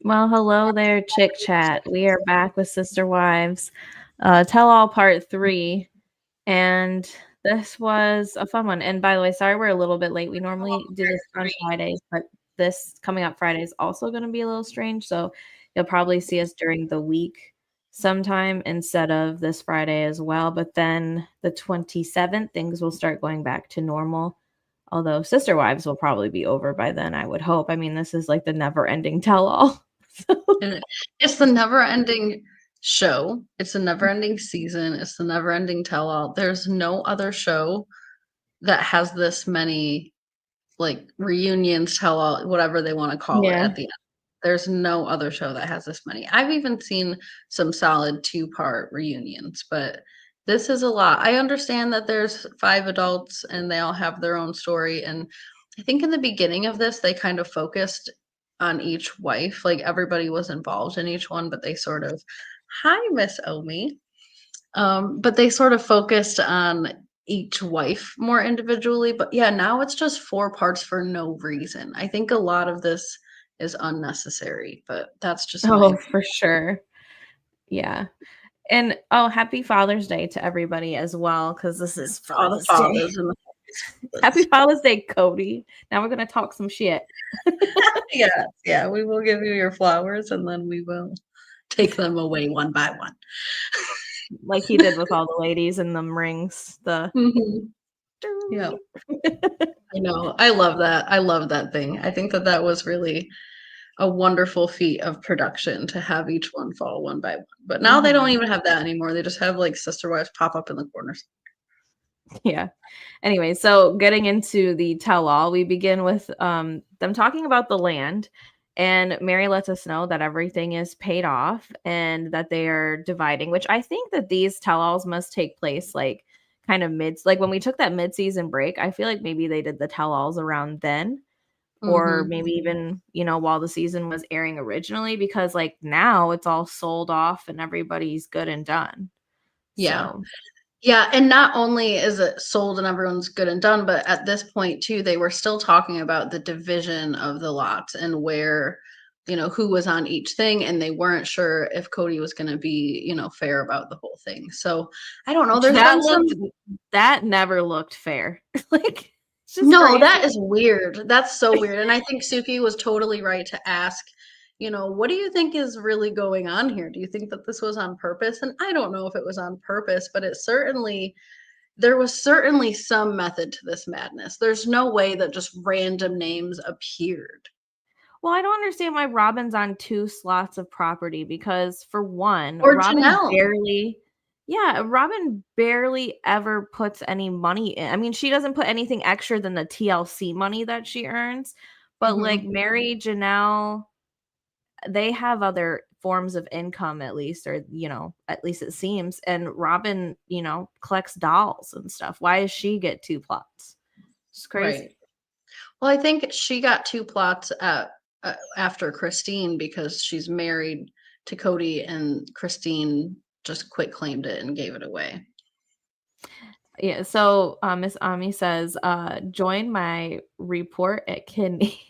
Well, hello there, Chick Chat. We are back with Sister Wives, Tell All Part 3. And this was a fun one. And by the way, sorry we're a little bit late. We normally do this on Fridays, but this coming up Friday is also going to be a little strange. So you'll probably see us during the week sometime instead of this Friday as well. But then the 27th, things will start going back to normal. Although Sister Wives will probably be over by then, I would hope. I mean, this is like the never ending tell all. And it's the never-ending show. It's the never-ending season. It's the never-ending tell-all. There's no other show that has this many like reunions, tell-all, whatever they want to call it Yeah. at the end. There's no other show that has this many. I've even seen some solid two-part reunions, but this is a lot. I understand that there's 5 adults and they all have their own story. And I think in the beginning of this, they kind of focused on each wife. Like everybody was involved in each one, but they sort of, hi, Miss Omi. But they sort of focused on each wife more individually. But yeah, now it's just 4 parts for no reason. I think a lot of this is unnecessary, but that's just my Oh, for sure. Yeah. And oh, happy Father's Day to everybody as well, because this is all the Father's Day. fathers and Happy Father's Day, Kody. Now we're gonna talk some shit. yeah, we will give you your flowers and then we will take them away one by one. Like he did with all the ladies and them rings. Yeah, I know. I love that. I love that thing. I think that that was really a wonderful feat of production to have each one fall one by one. But now they don't even have that anymore. They just have like sister wives pop up in the corners. Yeah. Anyway, so getting into the tell-all, we begin with them talking about the land, and Mary lets us know that everything is paid off and that they are dividing, which I think that these tell-alls must take place like kind of like when we took that mid-season break. I feel like maybe they did the tell-alls around then, or maybe even, while the season was airing originally, because like now it's all sold off and everybody's good and done. Yeah. So Yeah, and not only is it sold and everyone's good and done, but at this point too, they were still talking about the division of the lots and where, who was on each thing, and they weren't sure if Kody was going to be, fair about the whole thing. So I don't know. There's been some. that never looked fair. Like, it's just No, crazy. that is weird. That's so weird. And I think Suki was totally right to ask, what do you think is really going on here? Do you think that this was on purpose? And I don't know if it was on purpose, but there was certainly some method to this madness. There's no way that just random names appeared. Well, I don't understand why Robyn's on 2 slots of property, because for one, Or Janelle. Robyn barely ever puts any money in. I mean, she doesn't put anything extra than the TLC money that she earns, but like Mary, Janelle, they have other forms of income, at least, or at least it seems. And Robyn, collects dolls and stuff. Why does she get 2 plots? It's crazy. Right. Well, I think she got 2 plots after Christine because she's married to Kody, and Christine just quit claimed it and gave it away. Yeah, so Miss Ami says, join my report at Kidney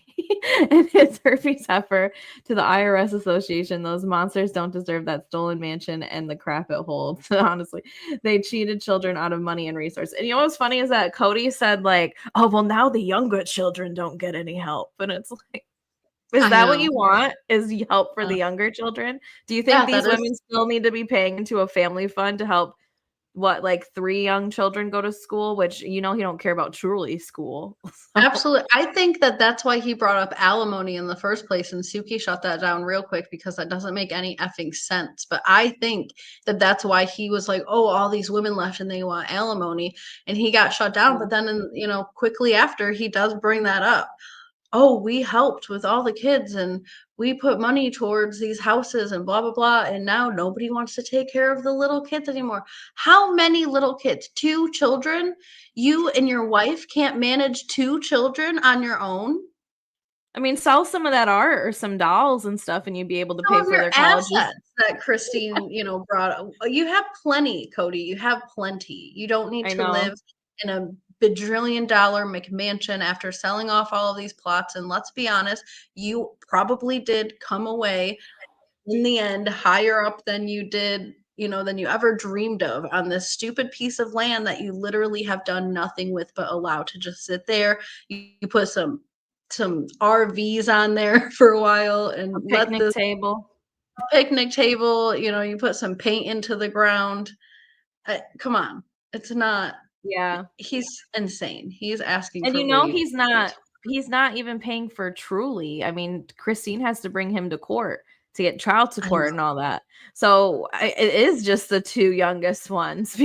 and his herpes heifer to the IRS Association. Those monsters don't deserve that stolen mansion and the crap it holds. Honestly, they cheated children out of money and resources. And what's funny is that Kody said, like, oh, well, now the younger children don't get any help. And it's like, is that what you want? Is help for the younger children? Do you think these women still need to be paying into a family fund to help like 3 young children go to school, which he don't care about truly school. Absolutely. I think that that's why he brought up alimony in the first place, and Suki shut that down real quick because that doesn't make any effing sense. But I think that that's why he was like, oh, all these women left and they want alimony, and he got shut down. But then, quickly after, he does bring that up. Oh, we helped with all the kids and we put money towards these houses and blah, blah, blah. And now nobody wants to take care of the little kids anymore. How many little kids? 2 children? You and your wife can't manage 2 children on your own? I mean, sell some of that art or some dolls and stuff, and you'd be able to pay for their colleges. That Christine, brought up. You have plenty, Kody. You have plenty. You don't need to live in a bajillion-dollar McMansion after selling off all of these plots. And let's be honest, you probably did come away in the end higher up than you did, than you ever dreamed of on this stupid piece of land that you literally have done nothing with but allow to just sit there. You put some RVs on there for a while and A let picnic this table. picnic table, you put some paint into the ground. Come on. It's not. Yeah. He's insane. He's asking And for you know way he's not even paying for Truly. I mean, Christine has to bring him to court to get child I know. support and all that. So it is just the two youngest ones.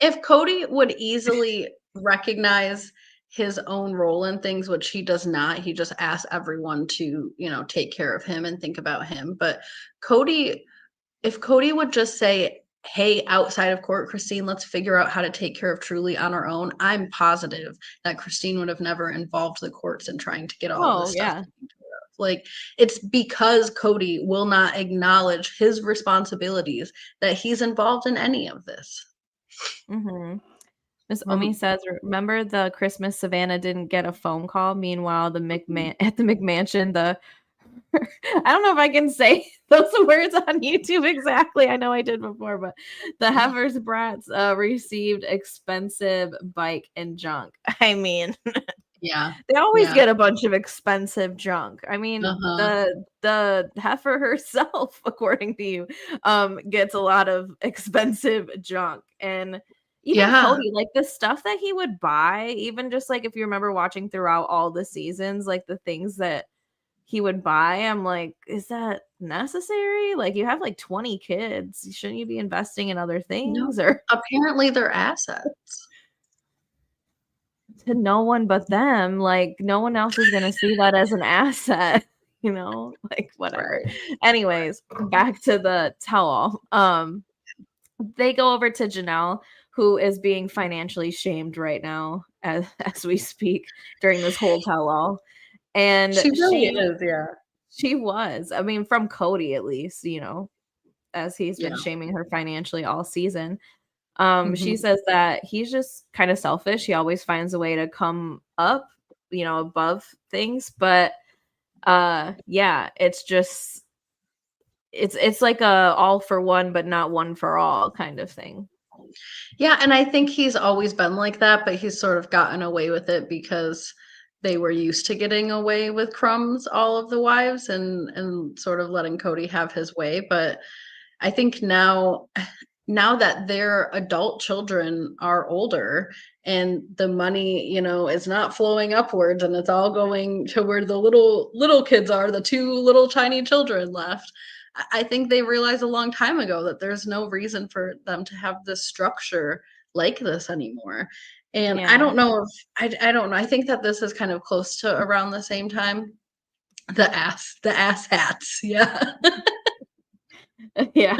If Kody would easily recognize his own role in things, which he does not, he just asks everyone to, take care of him and think about him. But Kody, if Kody would just say, hey, outside of court, Christine, let's figure out how to take care of Truly on our own, I'm positive that Christine would have never involved the courts in trying to get all of Oh, this stuff yeah. taken care of. Like, it's because Kody will not acknowledge his responsibilities that he's involved in any of this. Mhm. Miss Omi Um, says, "Remember the Christmas Savannah didn't get a phone call. Meanwhile, the at the McMansion, the I don't know if I can say those words on YouTube exactly. I know I did before, but the Heifers Brats received expensive bike and junk. I mean, yeah, they always yeah, get a bunch of expensive junk. I mean, uh-huh, the heifer herself, according to you, gets a lot of expensive junk. And even yeah, Kody, like the stuff that he would buy, even just like if you remember watching throughout all the seasons, like the things that he would buy, I'm like, is that necessary? Like you have like 20 kids. Shouldn't you be investing in other no, things or apparently they're assets. to no one but them? Like no one else is gonna see that as an asset, like whatever. Right. Anyways, back to the tell-all. They go over to Janelle, who is being financially shamed right now as we speak during this whole tell-all. And She really is, yeah. she was. I mean, from Kody at least, as he's Yeah. been shaming her financially all season. She Mhm. says that he's just kind of selfish. He always finds a way to come up, above things. But yeah, it's like a all for one, but not one for all kind of thing. Yeah, and I think he's always been like that, but he's sort of gotten away with it because they were used to getting away with crumbs, all of the wives, and sort of letting Kody have his way. But I think now that their adult children are older and the money, is not flowing upwards and it's all going to where the little kids are, the two little tiny children left. I think they realized a long time ago that there's no reason for them to have this structure like this anymore. And I Yeah. don't know if I don't know. I think that this is kind of close to around the same time. The ass hats. Yeah. Yeah.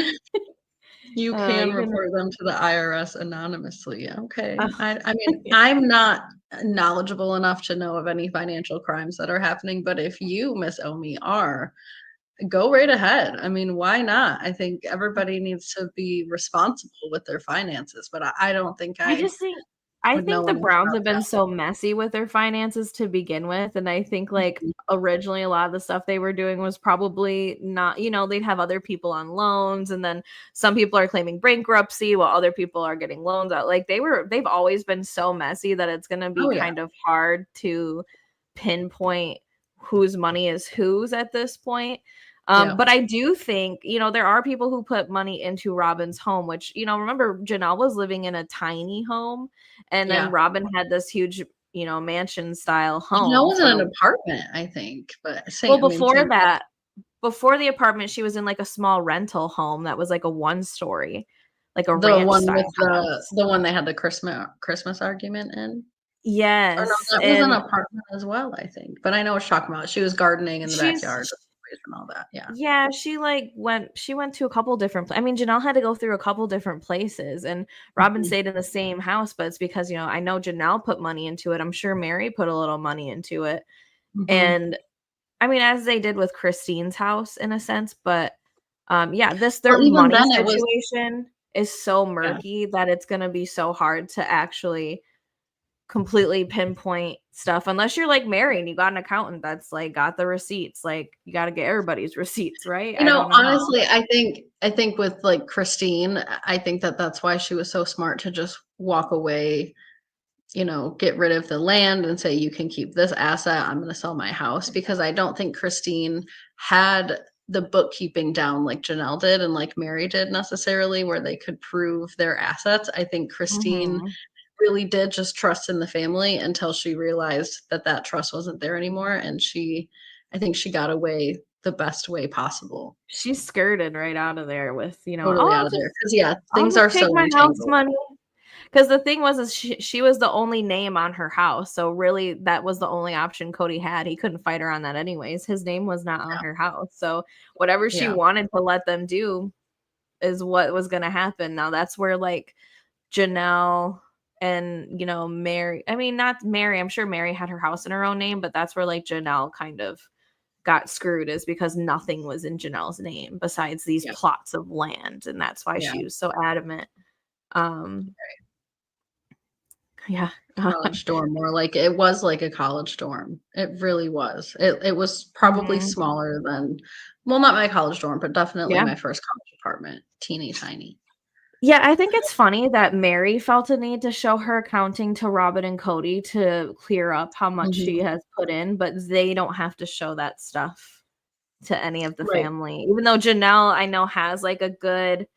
You can You can report them to the IRS anonymously. Okay. uh, I mean, yeah. I'm not knowledgeable enough to know of any financial crimes that are happening, but if you, Miss Omi, are, go right ahead. I mean, why not? I think everybody needs to be responsible with their finances, but I don't think I I just think I would think know the anything Browns about have been so messy with their finances to begin with, and I think, like, that. originally a lot of the stuff they were doing was probably not they'd have other people on loans, and then some people are claiming bankruptcy while other people are getting loans out. Like, they've always been so messy that it's gonna be Oh, yeah. kind of hard to pinpoint whose money is whose at this point. Yeah. But I do think, there are people who put money into Robyn's home, which, remember Janelle was living in a tiny home and then Yeah. Robyn had this huge, mansion style Janelle home was in for an apartment, I think, but well, same. before the apartment, she was in like a small rental home that was like a one story, like a The ranch one style with house. the one they had the Christmas argument in? Or no, Yes. that was an And apartment as well, I think, but I know what you're talking about. She was gardening in the she's backyard and all that, yeah. yeah, she went to a couple different I mean, Janelle had to go through a couple different places and Robyn Mhm, stayed in the same house, but it's because, I know Janelle put money into it. I'm sure Mary put a little money into it. mhm. And I mean, as they did with Christine's house in a sense, but yeah, their Well, even money then it was situation is so yeah, murky that it's gonna be so hard to actually completely pinpoint stuff unless you're like Mary and you got an accountant that's like got the receipts. Like you got to get everybody's receipts, right? You I know, don't know how. honestly, I think with like Christine, I think that that's why she was so smart to just walk away, you know, get rid of the land and say, you can keep this asset. I'm going to sell my house, because I don't think Christine had the bookkeeping down like Janelle did and like Mary did necessarily, where they could prove their assets. I think Christine Mhm. really did just trust in the family until she realized that that trust wasn't there anymore. And I think she got away the best way possible. She skirted right out of there with, oh, Totally out of there. Because yeah, I'll things just are take so my house entangled. money. Because the thing was, is she was the only name on her house. So really, that was the only option Kody had. He couldn't fight her on that anyways. His name was not on her house. So whatever she Yeah. wanted to let them do is what was going to happen. Now that's where like Janelle and, Mary, I mean, not Mary, I'm sure Mary had her house in her own name, but that's where like Janelle kind of got screwed, is because nothing was in Janelle's name besides these Yeah. plots of land. And that's why Yeah. she was so adamant. Um, yeah. College dorm, more like it was like a college dorm. It really was. It was probably Mhm. smaller than, well, not my college dorm, but definitely Yeah. my first college apartment. Teeny tiny. Yeah, I think it's funny that Mary felt a need to show her accounting to Robyn and Kody to clear up how much she Mhm. has put in, but they don't have to show that stuff to any of the Right. family. Even though Janelle, I know, has like a good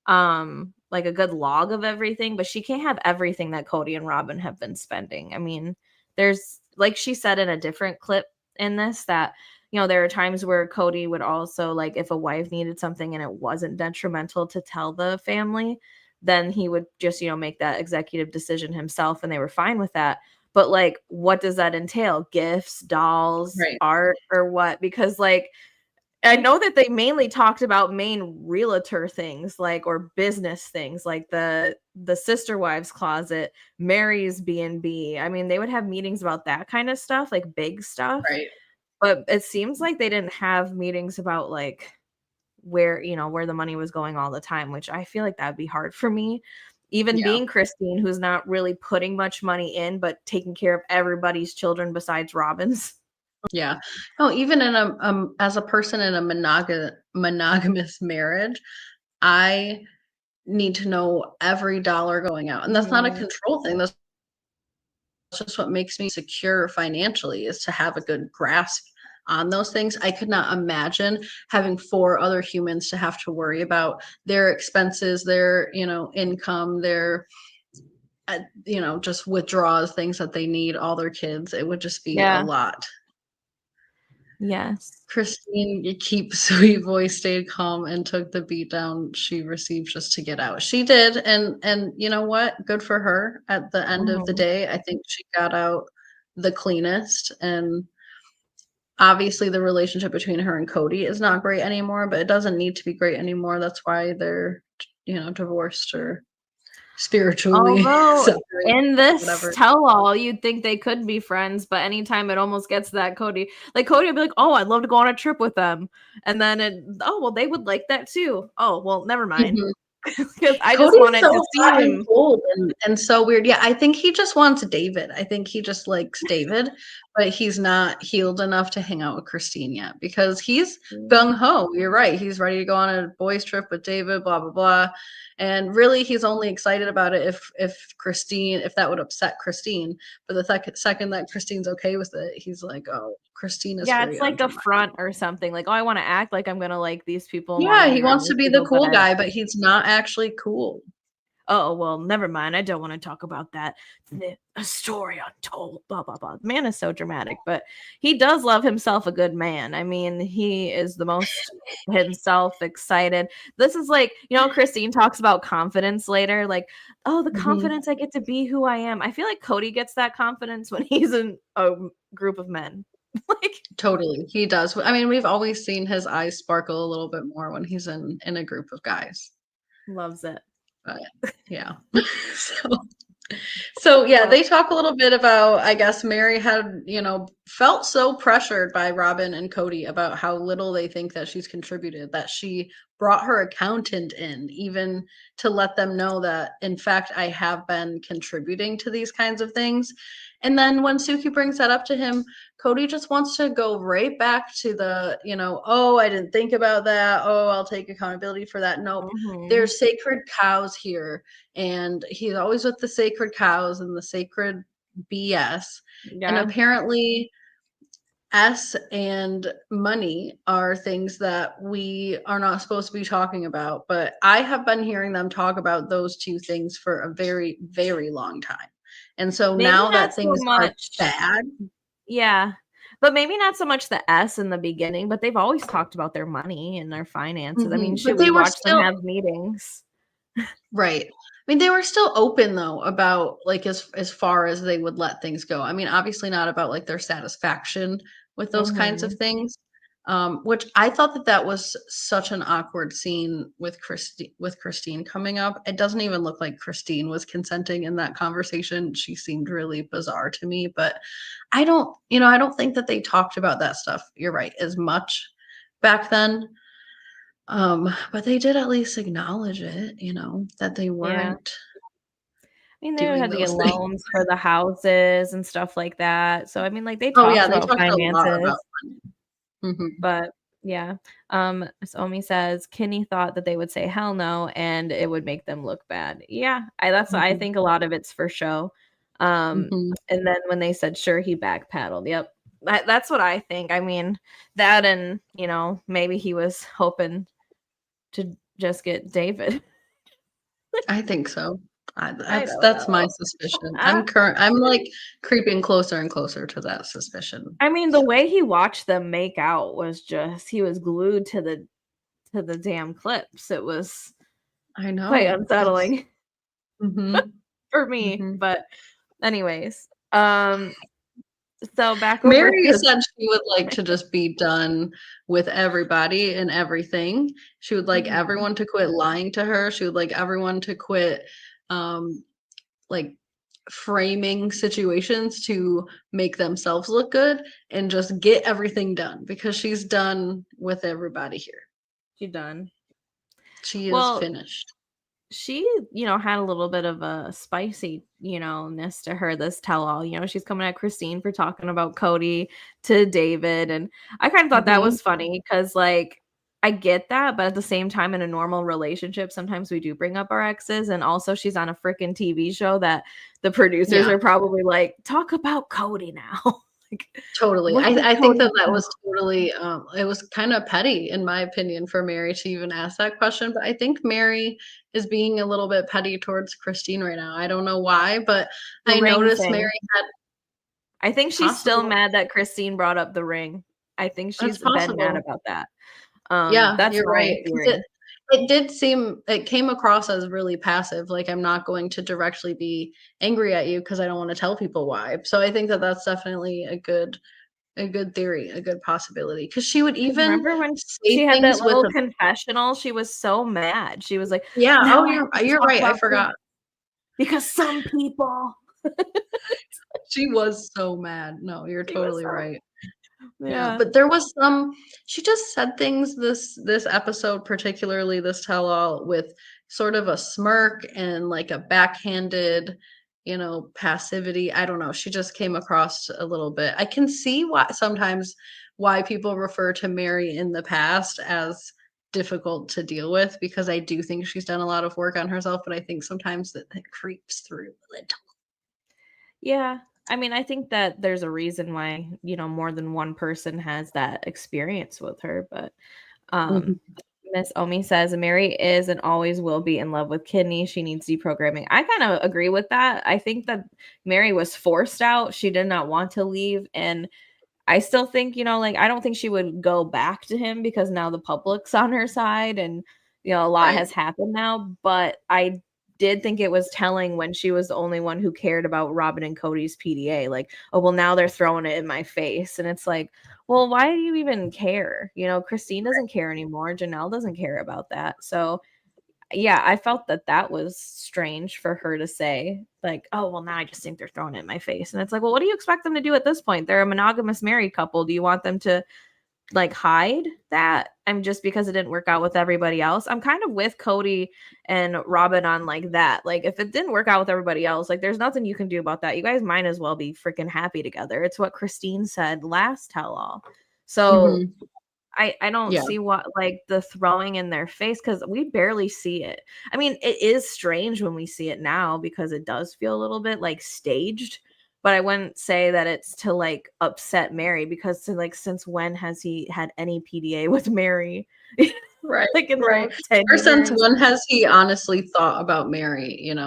log of everything, but she can't have everything that Kody and Robyn have been spending. I mean, there's, like she said in a different clip in this, that there are times where Kody would also, like, if a wife needed something and it wasn't detrimental to tell the family, then he would just make that executive decision himself, and they were fine with that. But like, what does that entail? Gifts, dolls, Right. art, or what? Because like, I know that they mainly talked about main realtor things, like, or business things, like the sister wives closet, Mary's B&B. I mean, they would have meetings about that kind of stuff, like big stuff. Right. But it seems like they didn't have meetings about like where the money was going all the time, which I feel like that'd be hard for me. Even Yeah. being Christine, who's not really putting much money in, but taking care of everybody's children besides Robin's. Yeah. No, even in a as a person in a monogamous marriage, I need to know every dollar going out. And that's not a Mhm. control thing. That's just what makes me secure financially, is to have a good grasp on those things. I could not imagine having four other humans to have to worry about their expenses, their, income, their just withdrawals, things that they need, all their kids. It would just be a Yeah. lot. Yes. Christine, you keep sweet voice, stayed calm and took the beat down she received just to get out. She did, and you know what? Good for her. At the end of the Mhm. day, I think she got out the cleanest. And obviously the relationship between her and Kody is not great anymore, but it doesn't need to be great anymore. That's why they're, divorced or spiritually Although separated, in this whatever. tell-all, you'd think they could be friends, but anytime it almost gets to that, Cody would be like, "Oh, I'd love to go on a trip with them." And then "Oh, well, they would like that too." Oh, well, never mind. Mhm. 'Cause I just Cody's wanted so to see hot and him. cold and so weird. Yeah, I think he just wants David. I think he just likes David, but he's not healed enough to hang out with Christine yet, because he's gung ho. You're right. He's ready to go on a boys trip with David, blah blah blah. And really he's only excited about it if that would upset Christine. But the second that Christine's okay with it, he's like, "Oh, Christine is Yeah, very it's like a undramatical." front or something. Like, "Oh, I wanna act like I'm gonna like these people and wanna Yeah, he be around wants to these be the people, but cool guy, but he's not actually cool. oh, well, never mind. I don't want to talk about that. A story untold, blah, blah, blah. The man is so dramatic, but he does love himself a good man. I mean, he is the most himself excited. This is like, Christine talks about confidence later, like, oh, the Mhm. confidence I get to be who I am. I feel like Kody gets that confidence when he's in a group of men. Like, Totally, he does. I mean, we've always seen his eyes sparkle a little bit more when he's in a group of guys, loves it. but yeah. So yeah, Oh, they talk a little bit about, I guess Mary had, felt so pressured by Robyn and Kody about how little they think that she's contributed, that she brought her accountant in, even to let them know that, in fact, I have been contributing to these kinds of things. And then when Suki brings that up to him, Kody just wants to go right back to the, oh, I didn't think about that. Oh, I'll take accountability for that. Nope. There's sacred cows here. And he's always with the sacred cows and the sacred BS. And Yeah. apparently, S and money are things that we are not supposed to be talking about. But I have been hearing them talk about those two things for a very, very long time. And so Maybe now not that so things are much. bad. Yeah. But maybe not so much the S in the beginning, but they've always talked about their money and their finances. I mean, But should they we were watch them still have meetings? right. I mean, they were still open though about like as far as they would let things go. I mean, obviously not about like their satisfaction with those kinds of things. Which I thought that was such an awkward scene with Christine coming up. It doesn't even look like Christine was consenting in that conversation. She seemed really bizarre to me, but I don't think that they talked about that stuff. You're right, as much back then. But they did at least acknowledge it, that they Yeah. weren't I mean, they doing had to get those things. loans for the houses and stuff like that. So, I mean, like, they Oh talked yeah, they about talked a lot about finances, money. Mhm. but yeah. Miss Omi says Kinney thought that they would say hell no and it would make them look bad. Yeah, I Mhm. think a lot of it's for show. Um, Mhm. and then when they said sure, he backpedaled. Yep. That's what I think. I mean, that and, maybe he was hoping to just get David. I think so. I That's don't that's my know. suspicion. I I'm like creeping closer and closer to that suspicion. I mean, the So way he watched them make out was just he was glued to the damn clips. It was I quite know. It's unsettling mhm. for me, Mhm. but anyways, so back over Mary to said she would like to just be done with everybody and everything. She would like Mhm. everyone to quit lying to her. She would like everyone to quit um like framing situations to make themselves look good and just get everything done because she's done with everybody here. She done. She is Well, finished. she, had a little bit of a spicy, ness to her, this tell all. She's coming at Christine for talking about Kody to David. And I kind of thought that Mhm. was funny because, like, I get that. But at the same time, in a normal relationship, sometimes we do bring up our exes. And also, she's on a freaking TV show that the producers Yeah. are probably like, talk about Kody now. Like, Totally. what did I think Kody that do? was totally, it was kinda petty, in my opinion, for Mary to even ask that question, but I think Mary is being a little bit petty towards Christine right now. I don't know why, but The I ring noticed thing. Mary had I think she's still possible. mad that Christine brought up the ring. I think That's she's been mad possible. about that. Yeah, That's you're my right. Because theory. it came across as really passive, like, I'm not going to directly be angry at you because I don't wanna tell people why. So I think that that's definitely a good theory, a good possibility. Because she would 'Cause even remember when say she had that things with little a confessional? She was so mad. She was like, yeah, "Now oh, I have to you're talk right, I about this forgot. because some people." She was so mad. No, you're She was totally so right. Yeah, yeah. but there was she just said things this episode, particularly this tell-all, with sort of a smirk and, like, a backhanded, passivity. I don't know, she just came across a little bit. I can see why people refer to Mary in the past as difficult to deal with, because I do think she's done a lot of work on herself, but I think sometimes that it creeps through a little. Yeah. I mean, I think that there's a reason why, more than one person has that experience with her, but, um, Mhm. Miss Omi says Mary is and always will be in love with Kidney. She needs deprogramming. I kind of agree with that. I think that Mary was forced out. She did not want to leave. And I still think, like, I don't think she would go back to him because now the public's on her side and, a lot Right. has happened now. But I did think it was telling when she was the only one who cared about Robyn and Cody's PDA. Like, oh, well, now they're throwing it in my face. And it's like, well, why do you even care? Christine doesn't care anymore. Janelle doesn't care about that. So yeah, I felt that was strange for her to say, like, oh, well, now I just think they're throwing it in my face. And it's like, well, what do you expect them to do at this point? They're a monogamous married couple. Do you want them to like hide that? I'm just because it didn't work out with everybody else. I'm kind of with Kody and Robyn on like that. Like, if it didn't work out with everybody else, like, there's nothing you can do about that. You guys might as well be freaking happy together. It's what Christine said last tell all. So Mhm. I don't Yeah. see what like the throwing in their face because we barely see it. I mean, it is strange when we see it now because it does feel a little bit like staged, but I wouldn't say that it's to like upset Mary because to, like since when has he had any PDA with Mary? Right, Like in right. the Or tenure since and when has he honestly thought about Mary, in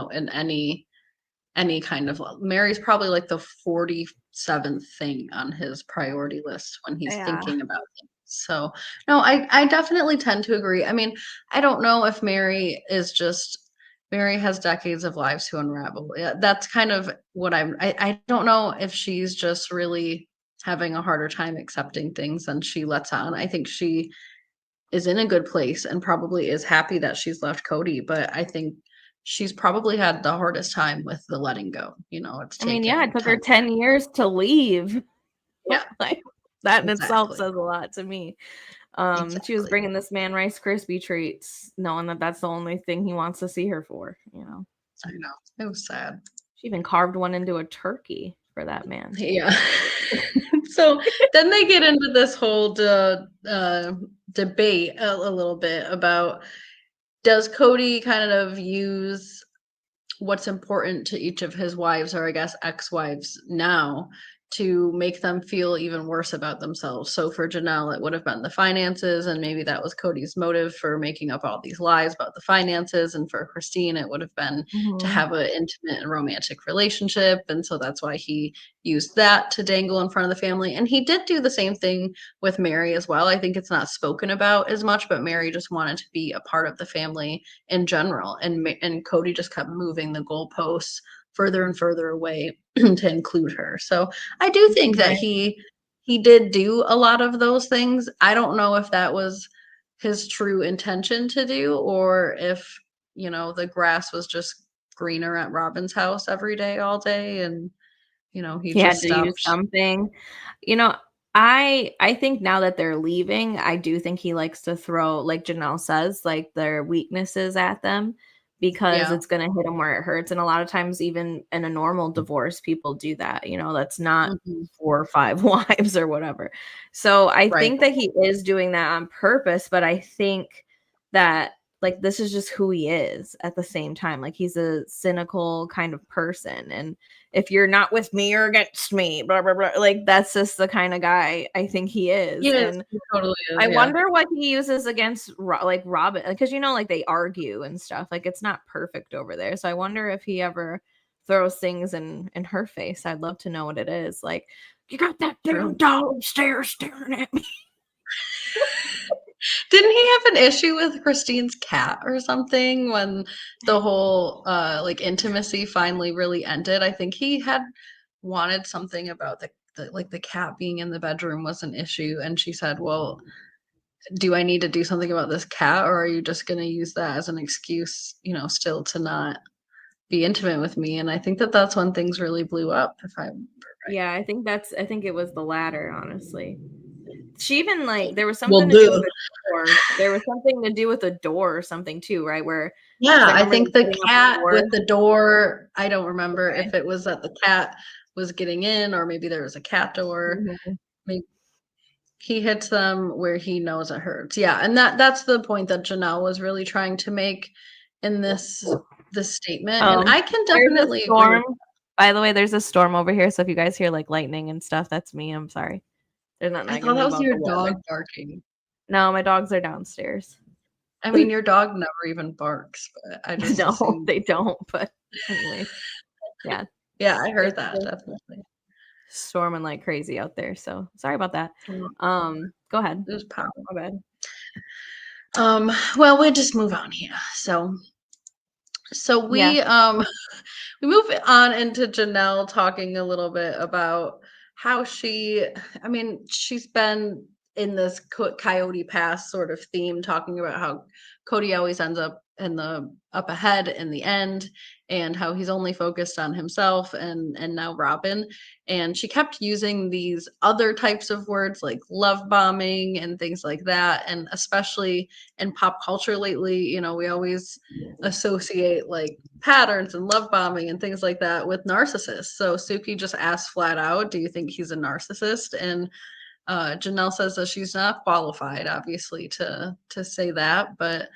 any kind of Mary's probably like the 47th thing on his priority list when he's yeah. thinking about things. So, no, I definitely tend to agree. I mean, I don't know if Mary has decades of lives to unravel. Yeah, that's kind of what I don't know if she's just really having a harder time accepting things than she lets on. I think she is in a good place and probably is happy that she's left Kody, but I think she's probably had the hardest time with the letting go. It's I mean, yeah, it taken took her time. 10 years to leave. Yeah, Like that in itself exactly. says a lot to me. She was Exactly. bringing this man Rice Krispie treats, knowing that that's the only thing he wants to see her for, you know. I know. It was sad. She even carved one into a turkey for that man. Yeah. So then they get into this whole debate a little bit about, does Kody kind of use what's important to each of his wives, or I guess ex-wives now, to make them feel even worse about themselves. So for Janelle, it would have been the finances, and maybe that was Cody's motive for making up all these lies about the finances. And for Christine, it would have been to Mhm. have an intimate and romantic relationship. And so that's why he used that to dangle in front of the family. And he did do the same thing with Mary as well. I think it's not spoken about as much, but Mary just wanted to be a part of the family in general. And Kody just kept moving the goalposts further and further away to include her. So I do think that Right. he did do a lot of those things. I don't know if that was his true intention to do, or if, the grass was just greener at Robyn's house every day, all day, and he He had just to use stopped. something. You know, I think now that they're leaving, I do think he likes to throw, like Janelle says, like their weaknesses at them because Yeah. it's gonna hit them where it hurts. And a lot of times, even in a normal divorce, people do that. That's not Mhm. 4 or 5 wives or whatever. So I Right. think that he is doing that on purpose, but I think that like this is just who he is at the same time. Like he's a cynical kind of person. And if you're not with me, you're against me, blah blah blah. Like that's just the kind of guy I think he is. Yes, And he totally is, I yeah. wonder what he uses against like Robyn, because like they argue and stuff. Like it's not perfect over there. So I wonder if he ever throws things in her face. I'd love to know what it is. Like you got that damn True. dog upstairs staring at me. Didn't he have an issue with Christine's cat or something when the whole like intimacy finally really ended? I think he had wanted something about the cat being in the bedroom was an issue, and she said, "Well, do I need to do something about this cat, or are you just going to use that as an excuse, still to not be intimate with me?" And I think that that's when things really blew up, if I remember right. Yeah, I think it was the latter, honestly. She even like there was Well, something to do with duh. a door. There was something to do with a door or something too, right? Where because Yeah, I I remember them think the putting up a cat door. with the door, I don't remember Okay. if it was that the cat was getting in, or maybe there was a cat door. Mhm. Maybe he hits them where he knows it hurts. Yeah, and that's the point that Janelle was really trying to make in this statement, and Oh, I can there's a definitely agree with storm. By the way, there's a storm over here, so if you guys hear, like, lightning and stuff, that's me, I'm sorry. There's nothing I I can thought do that was about your the weather. dog barking. No, my dogs are downstairs. I mean, your dog never even barks, but I just No, assumed. they don't, but anyways, yeah, Yeah, I heard it's that, just definitely. storming like crazy out there, so sorry about that. Well, Go ahead. it was power. My bad. Well, we'll just move on here. So Yeah. we move on into Janelle talking a little bit about how I mean, she's been in this Coyote Pass sort of theme, talking about how Kody always ends up up ahead in the end, and how he's only focused on himself and now Robyn. And she kept using these other types of words like love bombing and things like that. And especially in pop culture lately, you know, we always associate like patterns and love bombing and things like that with narcissists. So Suki just asked flat out, do you think he's a narcissist? And Janelle says that she's not qualified, obviously, to say that, but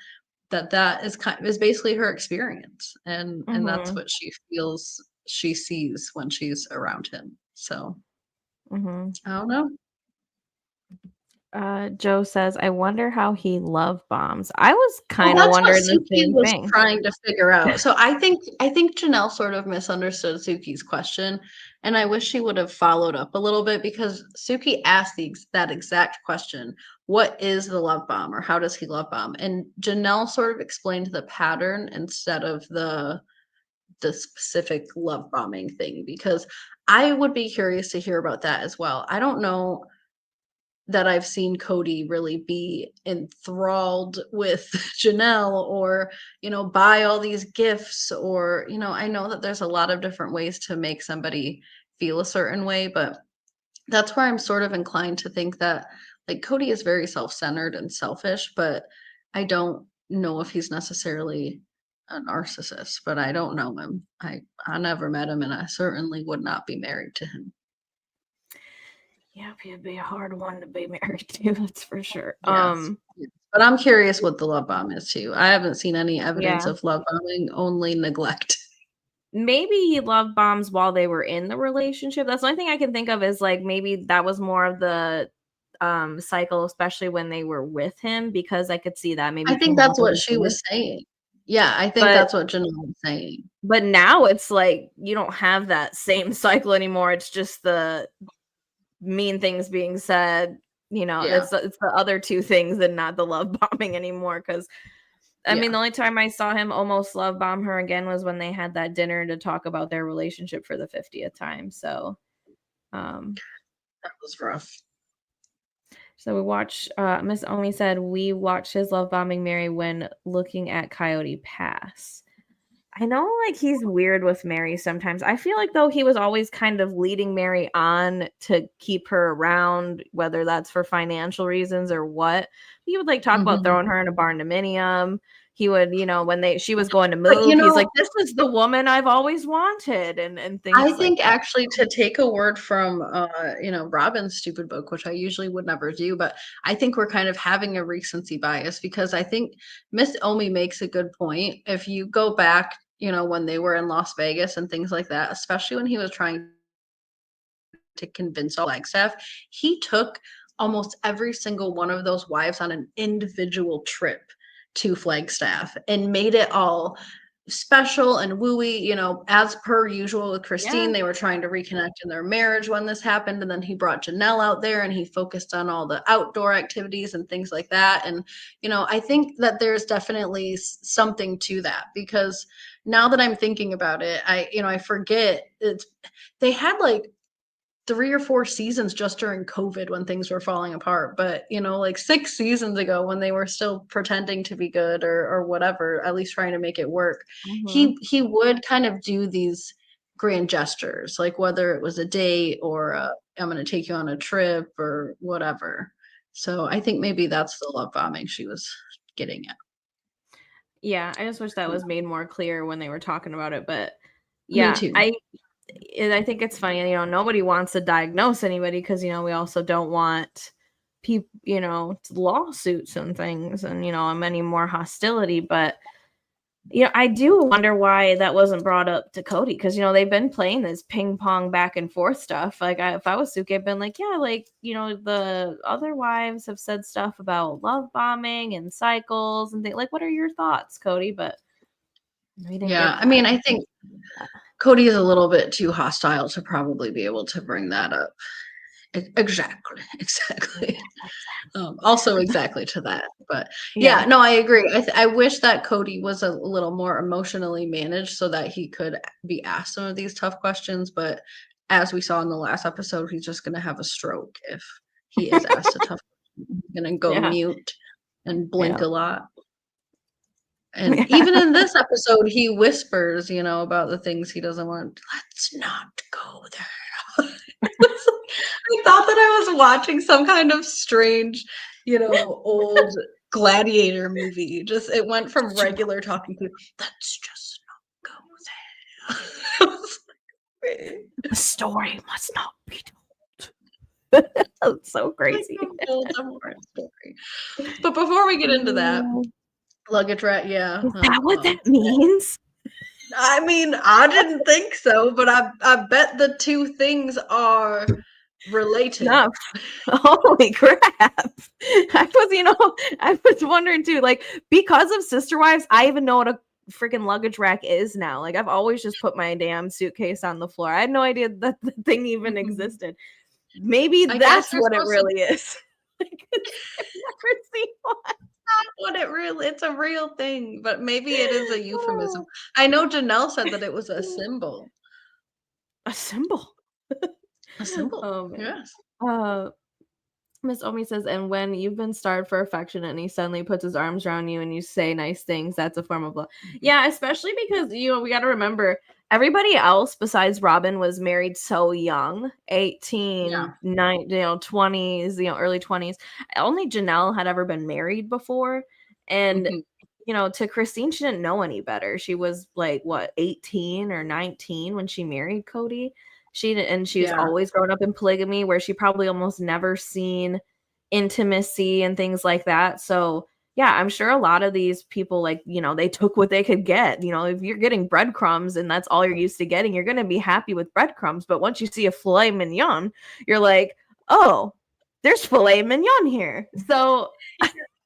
that is basically her experience, and that's Mm-hmm. what she feels she sees when she's around him. So Mm-hmm. I don't know. Joe says, I wonder how he love bombs. I was Well, kind of that's what wondering the Suki same was thing. trying to figure out. So I think Janelle sort of misunderstood Suki's question, and I wish she would have followed up a little bit, because Suki asked that exact question. What is the love bomb, or how does he love bomb? And Janelle sort of explained the pattern instead of the specific love bombing thing, because I would be curious to hear about that as well. I don't know that I've seen Kody really be enthralled with Janelle, or, you know, buy all these gifts, or, you know, I know that there's a lot of different ways to make somebody feel a certain way, but that's where I'm sort of inclined to think that like Kody is very self-centered and selfish, but I don't know if he's necessarily a narcissist, but I don't know him. I never met him, and I certainly would not be married to him. Yeah, he'd be a hard one to be married to, that's for sure. Yes. Yes. But I'm curious what the love bomb is too. I haven't seen any evidence Yeah. of love bombing, only neglect. Maybe he love bombs while they were in the relationship. That's the only thing I can think of, is like maybe that was more of the cycle, especially when they were with him, because I could see that maybe I think came that's up a what little she bit. was saying. Yeah, I think But that's what Janelle was saying. now it's like you don't have that same cycle anymore. It's just the mean things being said, you know, Yeah. it's the other two things and not the love bombing anymore. Because I mean, Yeah. the only time I saw him almost love bomb her again was when they had that dinner to talk about their relationship for the 50th time. So um That was rough. we watched Miss Omi said we watched his love bombing Mary when looking at Coyote Pass. I know, like, he's weird with Mary sometimes. I feel like, though, he was always kind of leading Mary on to keep her around, whether that's for financial reasons or what. He would, like, talk about Mhm. throwing her in a barndominium. He would, you know, when she was going to But, you move, he's know, like, "This is the woman I've always wanted," and I things like think that. actually, to take a word from you know, Robin's stupid book, which I usually would never do, but I think we're kind of having a recency bias, because I think Miss Omi makes a good point. If you go back, you know, when they were in Las Vegas and things like that, especially when he was trying to convince all Flagstaff, he took almost every single one of those wives on an individual trip to Flagstaff and made it all special and wooey, you know, as per usual with Yeah. Christine. They were trying to reconnect in their marriage when this happened. And then he brought Janelle out there and he focused on all the outdoor activities and things like that. And, you know, I think that there's definitely something to that, because now that I'm thinking about it, I forget they had like 3 or 4 seasons just during COVID when things were falling apart, but, you know, like 6 seasons ago when they were still pretending to be good, or whatever, at least trying to make it work, Mhm. he would kind of do these grand gestures, like whether it was a date or I'm gonna take you on a trip or whatever. So I think maybe that's the love bombing she was getting at. Yeah, I just wish that Yeah, was made more clear when they were talking about it, but me yeah, too. I think it's funny, you know, nobody wants to diagnose anybody because, you know, we also don't want people, you know, lawsuits and things and, you know, many more hostility. But, you know, I do wonder why that wasn't brought up to Kody, because, you know, they've been playing this ping pong back and forth stuff. Like, if I was Suki, I'd been like, yeah, like, you know, the other wives have said stuff about love bombing and cycles and things. Like, what are your thoughts, Kody? But we didn't Yeah, get I that. mean, I think Cody is a little bit too hostile to probably be able to bring that up. Exactly, exactly. Also exactly to that, but Yeah. yeah, no, I agree. I wish that Cody was a little more emotionally managed so that he could be asked some of these tough questions, but as we saw in the last episode, he's just gonna have a stroke if he is asked a tough. gonna go Yeah. mute and blink Yeah. a lot. And even in this episode, he whispers, about the things he doesn't want. Let's not go there. I thought that I was watching some kind of strange, old gladiator movie. Just it went from regular talking to let's just not go there. I was like, "Wait." The story must not be told. That's so crazy. Like, build a more story. But before we get into that, luggage rat, yeah. Is that what that means? I mean, I didn't think so, but I bet the two things are related. No. Holy crap. I was wondering too, like, because of Sister Wives, I even know what a freaking luggage rack is now. Like, I've always just put my damn suitcase on the floor. I had no idea that the thing even existed. Maybe that's what it really is. Like, I've never seen one. What it's a real thing, but maybe it is a euphemism. I know Janelle said that it was a symbol. A symbol. A symbol. Oh man. Yes. Miss Omi says, and when you've been starved for affection and he suddenly puts his arms around you and you say nice things, that's a form of love. Yeah, especially because, we got to remember everybody else besides Robyn was married so young, 18, 9, 20s, early 20s. Only Janelle had ever been married before. And, to Christine, she didn't know any better. She was like, 18 or 19 when she married Kody. She was always grown up in polygamy where she probably almost never seen intimacy and things like that. So yeah, I'm sure a lot of these people, like, they took what they could get. If you're getting breadcrumbs and that's all you're used to getting, you're going to be happy with breadcrumbs. But once you see a filet mignon, you're like, oh, there's filet mignon here. So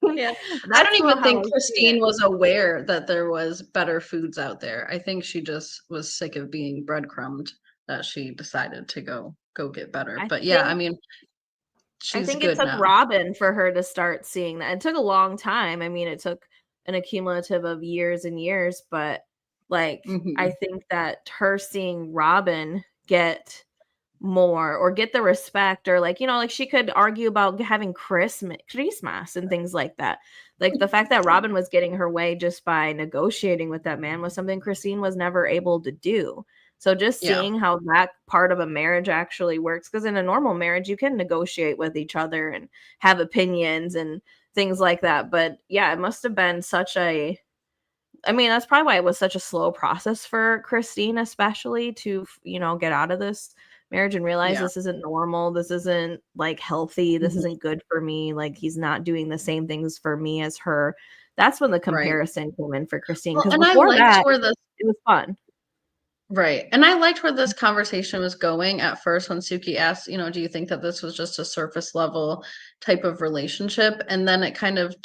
yeah, I don't even think Christine was aware that there was better foods out there. I think she just was sick of being breadcrumbed that she decided to go get better. But yeah, I mean, she's I think good it took now. Robyn for her to start seeing that. It took a long time. I mean, it took an accumulative of years and years, but like I think that her seeing Robyn get more or get the respect, or like she could argue about having Christmas and things like that. Like the fact that Robyn was getting her way just by negotiating with that man was something Christine was never able to do. So just seeing how that part of a marriage actually works, because in a normal marriage you can negotiate with each other and have opinions and things like that. But yeah, it must have been such a, I mean, that's probably why it was such a slow process for Christine, especially to, get out of this marriage and realize this isn't normal. This isn't like healthy. This isn't good for me. Like he's not doing the same things for me as her. That's when the comparison came in for Christine. Because before that, it was fun. Right. And I liked where this conversation was going at first when Suki asked, do you think that this was just a surface level type of relationship? And then it kind of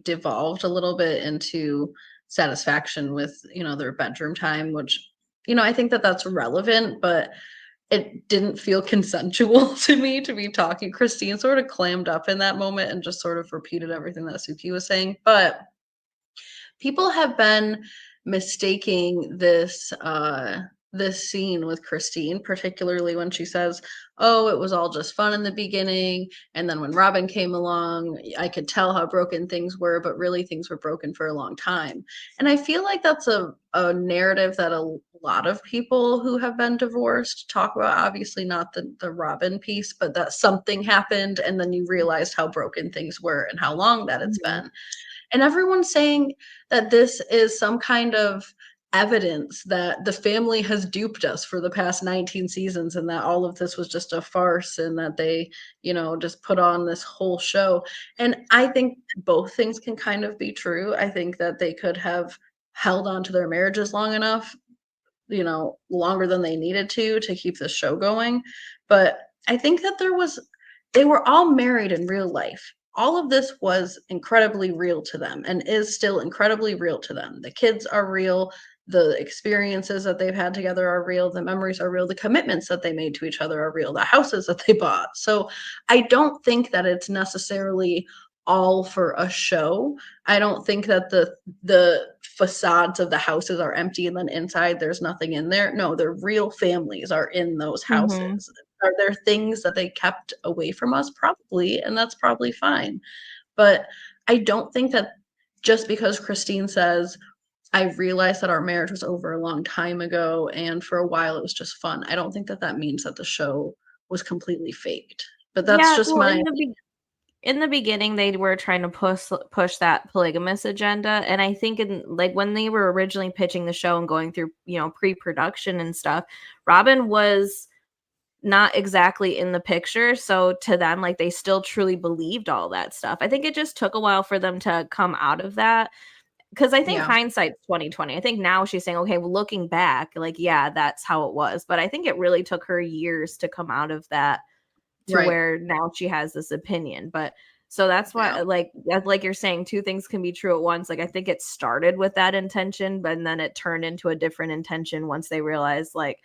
devolved a little bit into satisfaction with, their bedroom time, which, I think that that's relevant, but it didn't feel consensual to me to be talking. Christine sort of clammed up in that moment and just sort of repeated everything that Suki was saying. But people have been mistaking this scene with Christine, particularly when she says, oh, it was all just fun in the beginning, and then when Robyn came along, I could tell how broken things were, but really things were broken for a long time. And I feel like that's a narrative that a lot of people who have been divorced talk about. Obviously not the Robyn piece, but that something happened and then you realized how broken things were and how long that it's been. And everyone's saying that this is some kind of evidence that the family has duped us for the past 19 seasons and that all of this was just a farce and that they, just put on this whole show. And I think both things can kind of be true. I think that they could have held on to their marriages long enough, longer than they needed to keep the show going. But I think that they were all married in real life. All of this was incredibly real to them and is still incredibly real to them. The kids are real. The experiences that they've had together are real. The memories are real. The commitments that they made to each other are real. The houses that they bought. So I don't think that it's necessarily all for a show. I don't think that the facades of the houses are empty and then inside there's nothing in there. No, their real families are in those houses. are there things that they kept away from us? Probably, and that's probably fine. But I don't think that just because Christine says, I realized that our marriage was over a long time ago, and for a while it was just fun. I don't think that that means that the show was completely faked. But that's Yeah, just well, my in the beginning, they were trying to push that polygamous agenda, and I think in like when they were originally pitching the show and going through, pre-production and stuff, Robyn was not exactly in the picture, so to them, like, they still truly believed all that stuff. I think it just took a while for them to come out of that, because I think yeah, hindsight's 2020. I think now she's saying, "Okay, well, looking back, like, yeah, that's how it was," but I think it really took her years to come out of that to right. where now she has this opinion. But so that's why, Yeah, like you're saying, two things can be true at once. Like, I think it started with that intention, but then it turned into a different intention once they realized, like,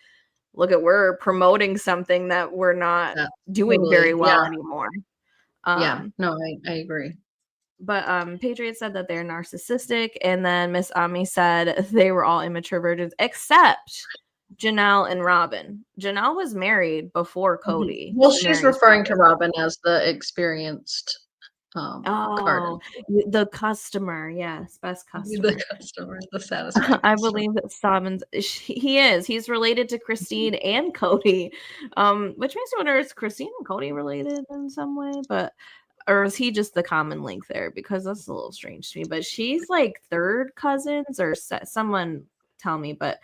look at, we're promoting something that we're not that doing very totally. well Yeah, anymore. yeah. um No, I agree. but Patriot said that they're narcissistic, and then Miss Ami said they were all immature virgins except Janelle and Robyn. Janelle was married before Mhm. Kody Well, to she's marry referring to somebody. Robyn as the experienced, Oh, garden. the customer, yes, best The customer. customer, the satisfied I customer. believe that Simons he is. He's related to Christine and Kody, which makes me wonder, is Christine and Kody related in some way? But or is he just the common link there? Because that's a little strange to me. But she's like third cousins, or someone tell me. But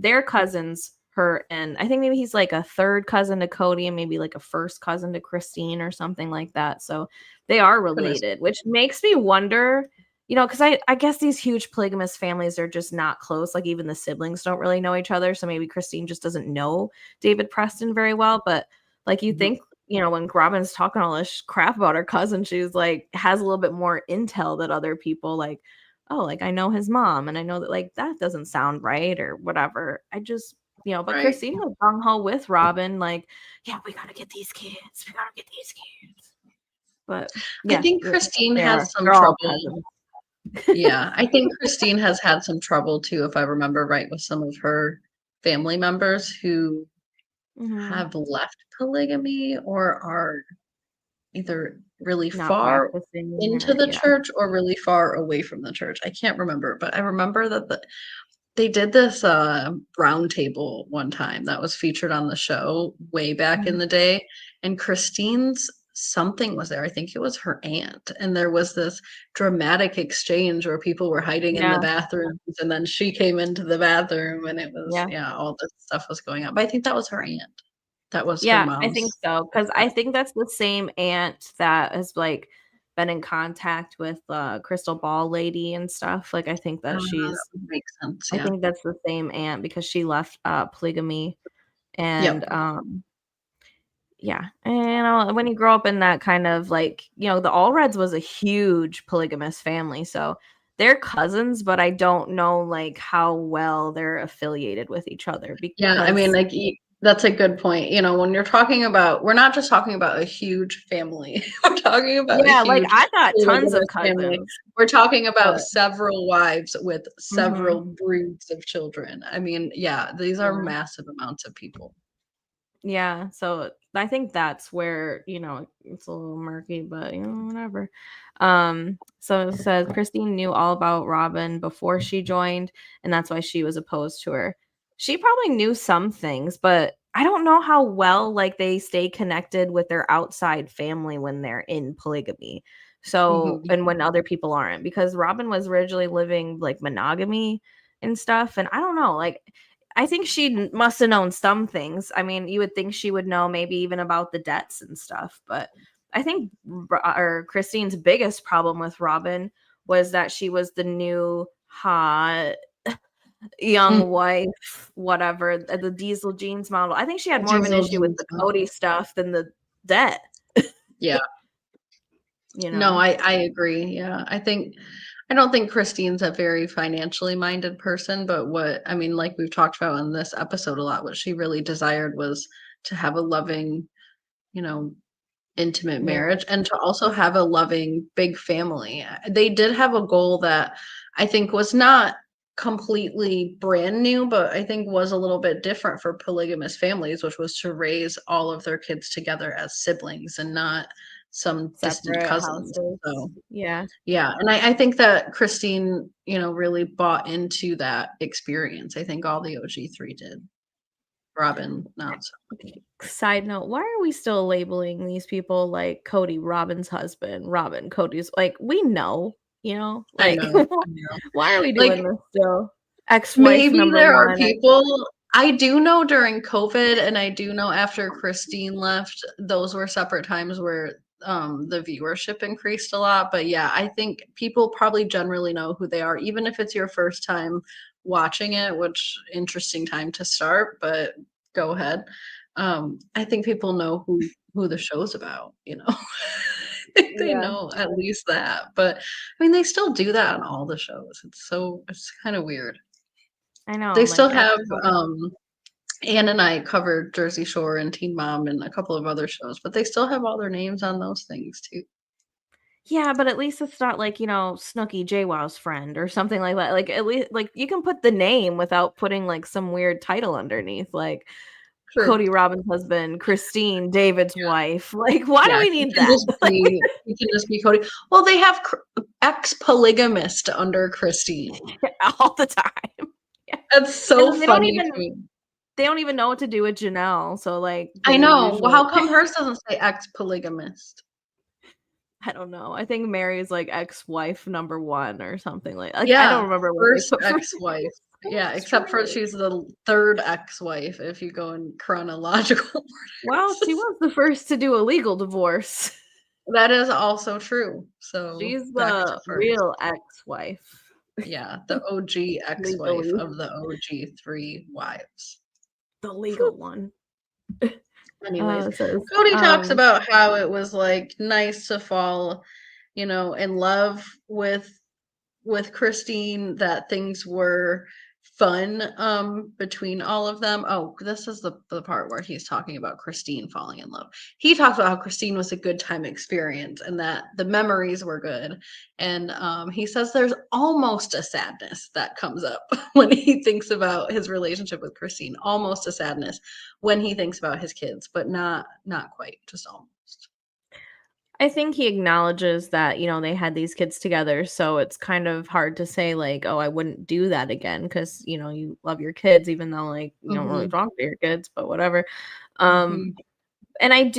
they're cousins. Her and I think maybe he's like a third cousin to Kody, and maybe like a first cousin to Christine or something like that. So they are Goodness. related, which makes me wonder. Because I guess these huge polygamous families are just not close. Like, even the siblings don't really know each other. So maybe Christine just doesn't know David Preston very well. But like, you Mhm. think, when Robyn's talking all this crap about her cousin, she's like has a little bit more intel that other people, like, oh, like, I know his mom, and I know that, like, that doesn't sound right or whatever. I just, but Right. Christine was gung ho with Robyn, like, yeah, we gotta get these kids. We gotta get these kids. But I yeah, think Christine they are. has some They're all trouble. cousins. Yeah, I think Christine has had some trouble too, if I remember right, with some of her family members who Mhm. have left polygamy or are either really Not far practicing, into or the yeah. church or really far away from the church. I can't remember, but I remember that they did this round table one time that was featured on the show way back in Mhm. the day, and Christine's something was there. I think it was her aunt, and there was this dramatic exchange where people were hiding in the Yeah, bathrooms, and then she came into the bathroom, and it was, yeah. yeah, all this stuff was going on. But I think that was her aunt. That was her Yeah, I think mom's. so, because I think that's the same aunt that has, like, been in contact with, Crystal Ball Lady and stuff. Like, That would make sense. I Yeah. think that's the same aunt, because she left, polygamy, and, Yep. yeah, and, when you grow up in that kind of, like, the Allreds was a huge polygamous family, so they're cousins, but I don't know, like, how well they're affiliated with each other, Yeah, I mean, because like, that's a good point. When you're talking about, we're not just talking about a huge family. We're talking about a yeah, like, huge I got tons of polygamous family. cousins, We're talking about but several wives with mhm, several broods of children. I mean, yeah, these are yeah. massive amounts of people. Yeah, so I think that's where, it's a little murky, but whatever. So it says Christine knew all about Robyn before she joined, and that's why she was opposed to her. She probably knew some things, but I don't know how well, like, they stay connected with their outside family when they're in polygamy. So, Mhm. and when other people aren't, because Robyn was originally living like monogamy and stuff, and I don't know, like, I think she must have known some things. I mean, you would think she would know maybe even about the debts and stuff, but I think or Christine's biggest problem with Robyn was that she was the new hot Mm, young wife, whatever, the diesel jeans model. I think she had more of an diesel issue with jeans, the huh? Kody stuff than the debt, Yeah. you No, know. I agree. Yeah. I don't think Christine's a very financially minded person, but I mean, like we've talked about in this episode a lot, what she really desired was to have a loving, you know, intimate Yeah. marriage and to also have a loving big family. They did have a goal that I think was not completely brand new, but I think was a little bit different for polygamous families, which was to raise all of their kids together as siblings and not some distant Separate cousins. houses. So Yeah. yeah, and I think that Christine, really bought into that experience. I think all the OG3 did. Robyn, not so. Side note, why are we still labeling these people like Kody, Robyn's husband, Robyn, Cody's like we know, I like know, I know. why are we doing Like, this still? Ex-wife maybe number there are one. people I do know during COVID, and I do know after Christine left, those were separate times where the viewership increased a lot. But yeah, I think people probably generally know who they are, even if it's your first time watching it, which interesting time to start, but go ahead. I think people know who the show's about, I think they Yeah, know at least that. But I mean they still do that on all the shows. It's kind of weird. I know. They Like still have, Ann and I covered Jersey Shore and Teen Mom and a couple of other shows, but they still have all their names on those things too. yeah, but at least it's not like, Snooki JWoww's friend or something like that. Like at least like you can put the name without putting like some weird title underneath, like True. Cody Robin's husband, Christine, David's wife. Like, why do Yeah, we need that? Like, he can just be Cody. Well, they have ex-polygamist under Christine. all the time. Yeah. That's And so then funny to me. they don't even know what to do with Janelle. So like I they know. Well, usually how come hers doesn't say ex-polygamist? I don't know. I think Mary's like ex-wife number one or something like I don't Yeah, remember what they first put for ex-wife. Yeah, except for strange. she's the third ex-wife if you go in chronological Well, she order. was the first to do a legal divorce. That is also true. So She's back to the first. real ex-wife. Yeah, the OG ex-wife Legally. of the OG three wives. The Whew. legal one. Anyways, It says, Cody talks about how it was like nice to fall, in love with Christine, that things were fun between all of them. Oh, this is the part where he's talking about Christine falling in love. He talks about how Christine was a good time experience and that the memories were good. And he says there's almost a sadness that comes up when he thinks about his relationship with Christine. Almost a sadness when he thinks about his kids, but not quite, just almost. I think he acknowledges that, they had these kids together, so it's kind of hard to say like, "Oh, I wouldn't do that again," because you love your kids even though, like, you don't really Hmm. talk to your kids, but whatever. Um, Hmm. and I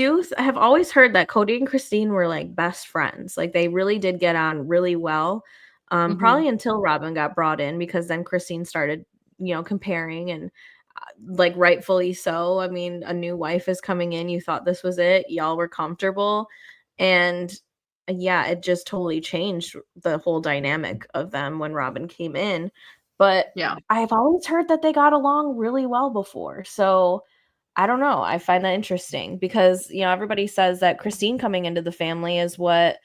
have always heard that Cody and Christine were, like, best friends, like, they really did get on really well, Hmm. probably until Robyn got brought in because then Christine started, comparing and, like, rightfully so. I mean, a new wife is coming in, you thought this was it, y'all were comfortable, and yeah, it just totally changed the whole dynamic of them when Robyn came in, but Yeah. I've always heard that they got along really well before, so I don't know, I find that interesting because, everybody says that Christine coming into the family is what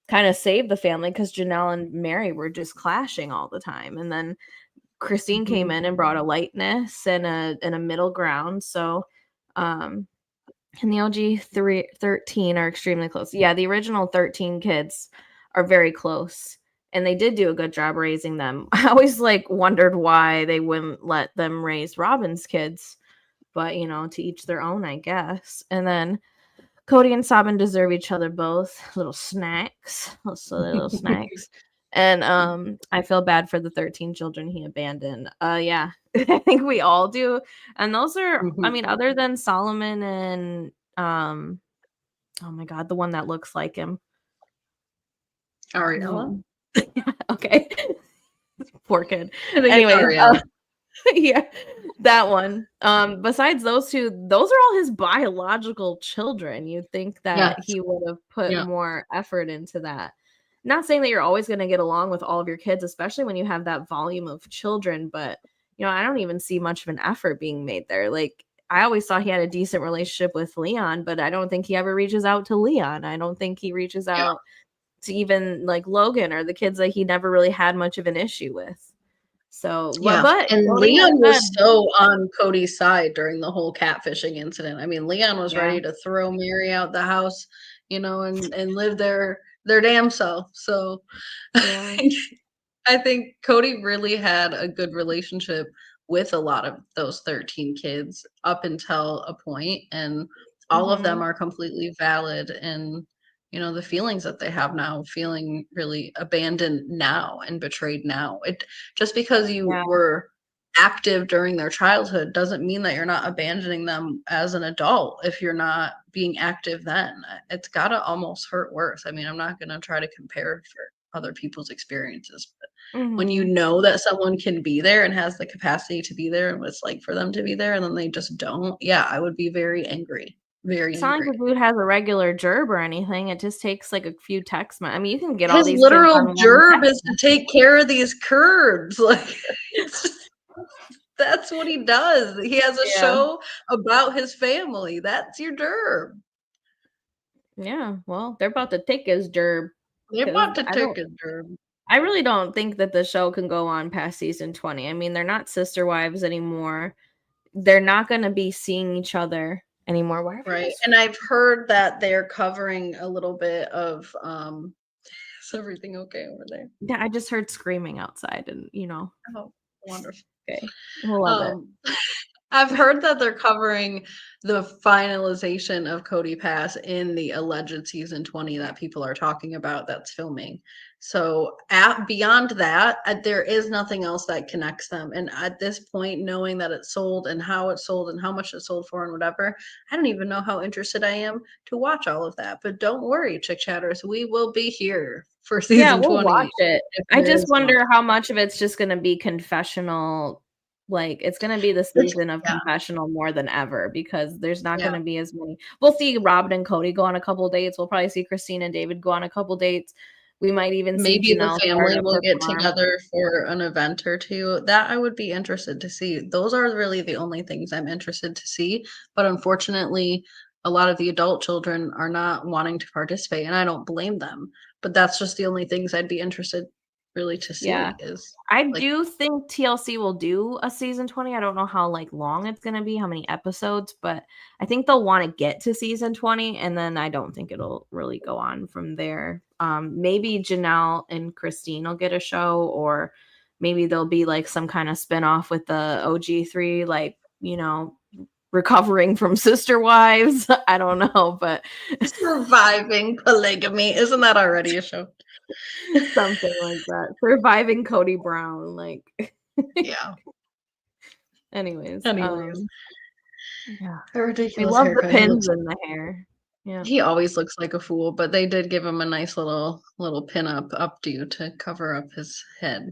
kinda saved the family because Janelle and Mary were just clashing all the time, and then Christine came Hmm. in and brought a lightness and a middle ground, so, um and the OG 13 are extremely close. Yeah, the original 13 kids are very close, and they did do a good job raising them. I always, like, wondered why they wouldn't let them raise Robyn's kids, but, to each their own, I guess. And then Cody and Sabin deserve each other both. Little snacks, little silly little snacks. And I feel bad for the 13 children he abandoned. Yeah, I think we all do. And those are, I Hmm. mean, other than Solomon and oh my god, the one that looks like him. Ariella? Mm. Okay, poor kid. I think it's Anyways, Ariella. yeah, that one. Besides those two, those are all his biological children. You'd think that Yes. he would have put Yeah. more effort into that. Not saying that you're always going to get along with all of your kids, especially when you have that volume of children, but I don't even see much of an effort being made there. Like I always thought he had a decent relationship with Leon, but I don't think he ever reaches out to Leon. I don't think he reaches Yeah. out to even like Logan or the kids that he never really had much of an issue with. So, Yeah. but And Cody has Leon said, was so on Cody's side during the whole catfishing incident. I mean, Leon was yeah, ready to throw Mary out the house, and live their damn self. So yeah. I think Kody really had a good relationship with a lot of those 13 kids up until a point, and all of them Mhm. are completely valid in, the feelings that they have now, feeling really abandoned now and betrayed now. It just because you Yeah. were active during their childhood doesn't mean that you're not abandoning them as an adult if you're not being active then. It's gotta almost hurt worse. I mean, I'm not gonna try to compare for other people's experiences, when you Mhm. know that someone can be there and has the capacity to be there and what it's like for them to be there and then they just don't, yeah, I would be very angry, very It's not like angry. the dude has a regular gerb or anything, it just takes, like, a few text me I mean, you can get all His these kids on literal one job text is to message. take care of these curds, like, it's just that's what he does. He has a Yeah. show about his family. That's your job. Yeah, well, they're about to take his gerb They because want to take his job. I really don't think that the show can go on past season 20. I mean, they're not sister wives anymore. They're not gonna be seeing each other anymore. Why are we Right, just and I've heard that they're covering a little bit of, is everything okay over there? Yeah, I just heard screaming outside and, Oh, wonderful. okay. We'll love it. Um, I've heard that they're covering the finalization of Cody Pass in the alleged season 20 that people are talking about that's filming. So at beyond that, there is nothing else that connects them. And at this point, knowing that it's sold and how it's sold and how much it's sold for and whatever, I don't even know how interested I am to watch all of that. But don't worry, Chick Chatters, we will be here for Yeah, season we'll 20 watch it. if I there just is one. wonder how much of it's just gonna be confessional, like, it's gonna be the It's, season of yeah, confessional more than ever because there's not yeah. gonna be as many we'll see Robyn and Kody go on a couple dates, we'll probably see Christine and David go on a couple dates. We might even see Maybe the Janelle start family up will her get farm. together for an event or 2. That I would be interested to see. Those are really the only things I'm interested to see, but unfortunately, a lot of the adult children are not wanting to participate, and I don't blame them, but that's just the only things I'd be interested really to Yeah. see is, I like, do think TLC will do a season 20. I don't know how, like, long it's gonna be, how many episodes, but I think they'll wanna get to season 20, and then I don't think it'll really go on from there. Maybe Janelle and Christine will get a show, or maybe there'll be, like, some kinda spinoff with the OG3, like, recovering from sister wives. I don't know, but surviving polygamy. Isn't that already a show? something like that. Surviving Kody Brown, like Yeah. anyways, Anyways, yeah. a I ridiculous love the haircut. He pins looks in the hair. Yeah. He always looks like a fool, but they did give him a nice little pin-up updo to cover up his head.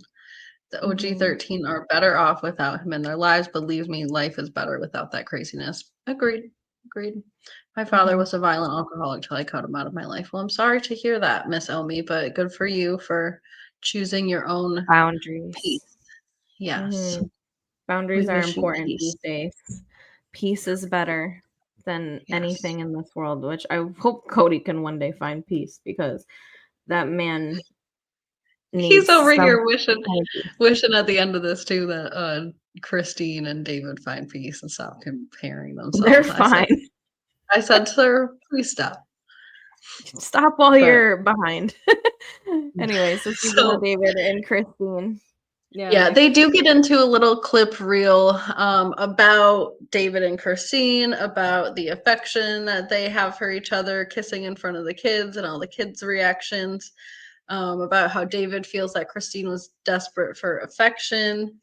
The OG Mhm. 13 are better off without him in their lives. Believe me, life is better without that craziness. Agreed. Agreed. My father Mhm. was a violent alcoholic till I cut him out of my life. Well, I'm sorry to hear that, Miss Omi, but good for you for choosing your own Boundaries. peace. Yes. Mhm. We Boundaries are wish you important peace. these days. Peace is better than Yes. anything in this world, which I hope Cody can one day find peace because that man He's needs over some here wishing kind of peace. wishing at the end of this too that, Christine and David find peace and stop comparing They're themselves. fine. I said, "Sir, please stop." Stop while But you're behind. Anyway, so speaking of so, David and Christine. Yeah, yeah, they do get into a little clip reel, about David and Christine, about the affection that they have for each other, kissing in front of the kids and all the kids' reactions, about how David feels that Christine was desperate for affection.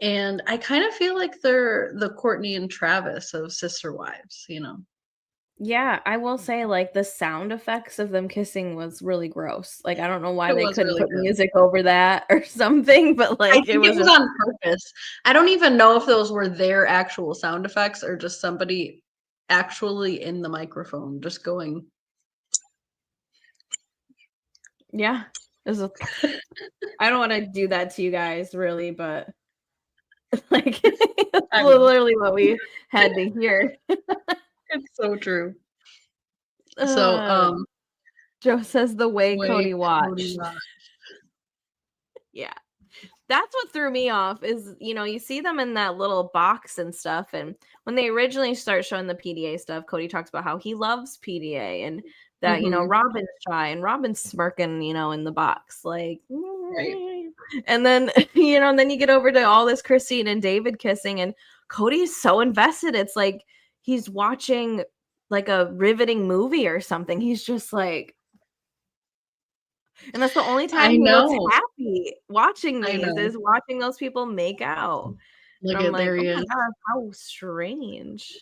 And I kind of feel like they're the Courtney and Travis of sister wives. Yeah, I will say, like, the sound effects of them kissing was really gross. Like, I don't know why It they was couldn't really put good. music over that or something, but, I like, it think it was was just on purpose. I don't even know if those were their actual sound effects or just somebody actually in the microphone just going, yeah. It was a I don't wanna do that to you guys really, but, like, that's I know. literally what we had to hear. It's so true. So, Uh, Joe says the way way Cody Cody watched. Rock. Yeah. That's what threw me off is, you see them in that little box and stuff, and when they originally start showing the PDA stuff, Cody talks about how he loves PDA and that, Mhm. Robyn's shy and Robyn's smirking, in the box, like, Right. And then, and then you get over to all this Christine and David kissing, and Kody's so invested. It's like he's watching like a riveting movie or something. He's just like, and that's the only time I he looks know. happy watching I these, know. is watching those people make out. And Look I'm at like, there oh he my is. God, how strange.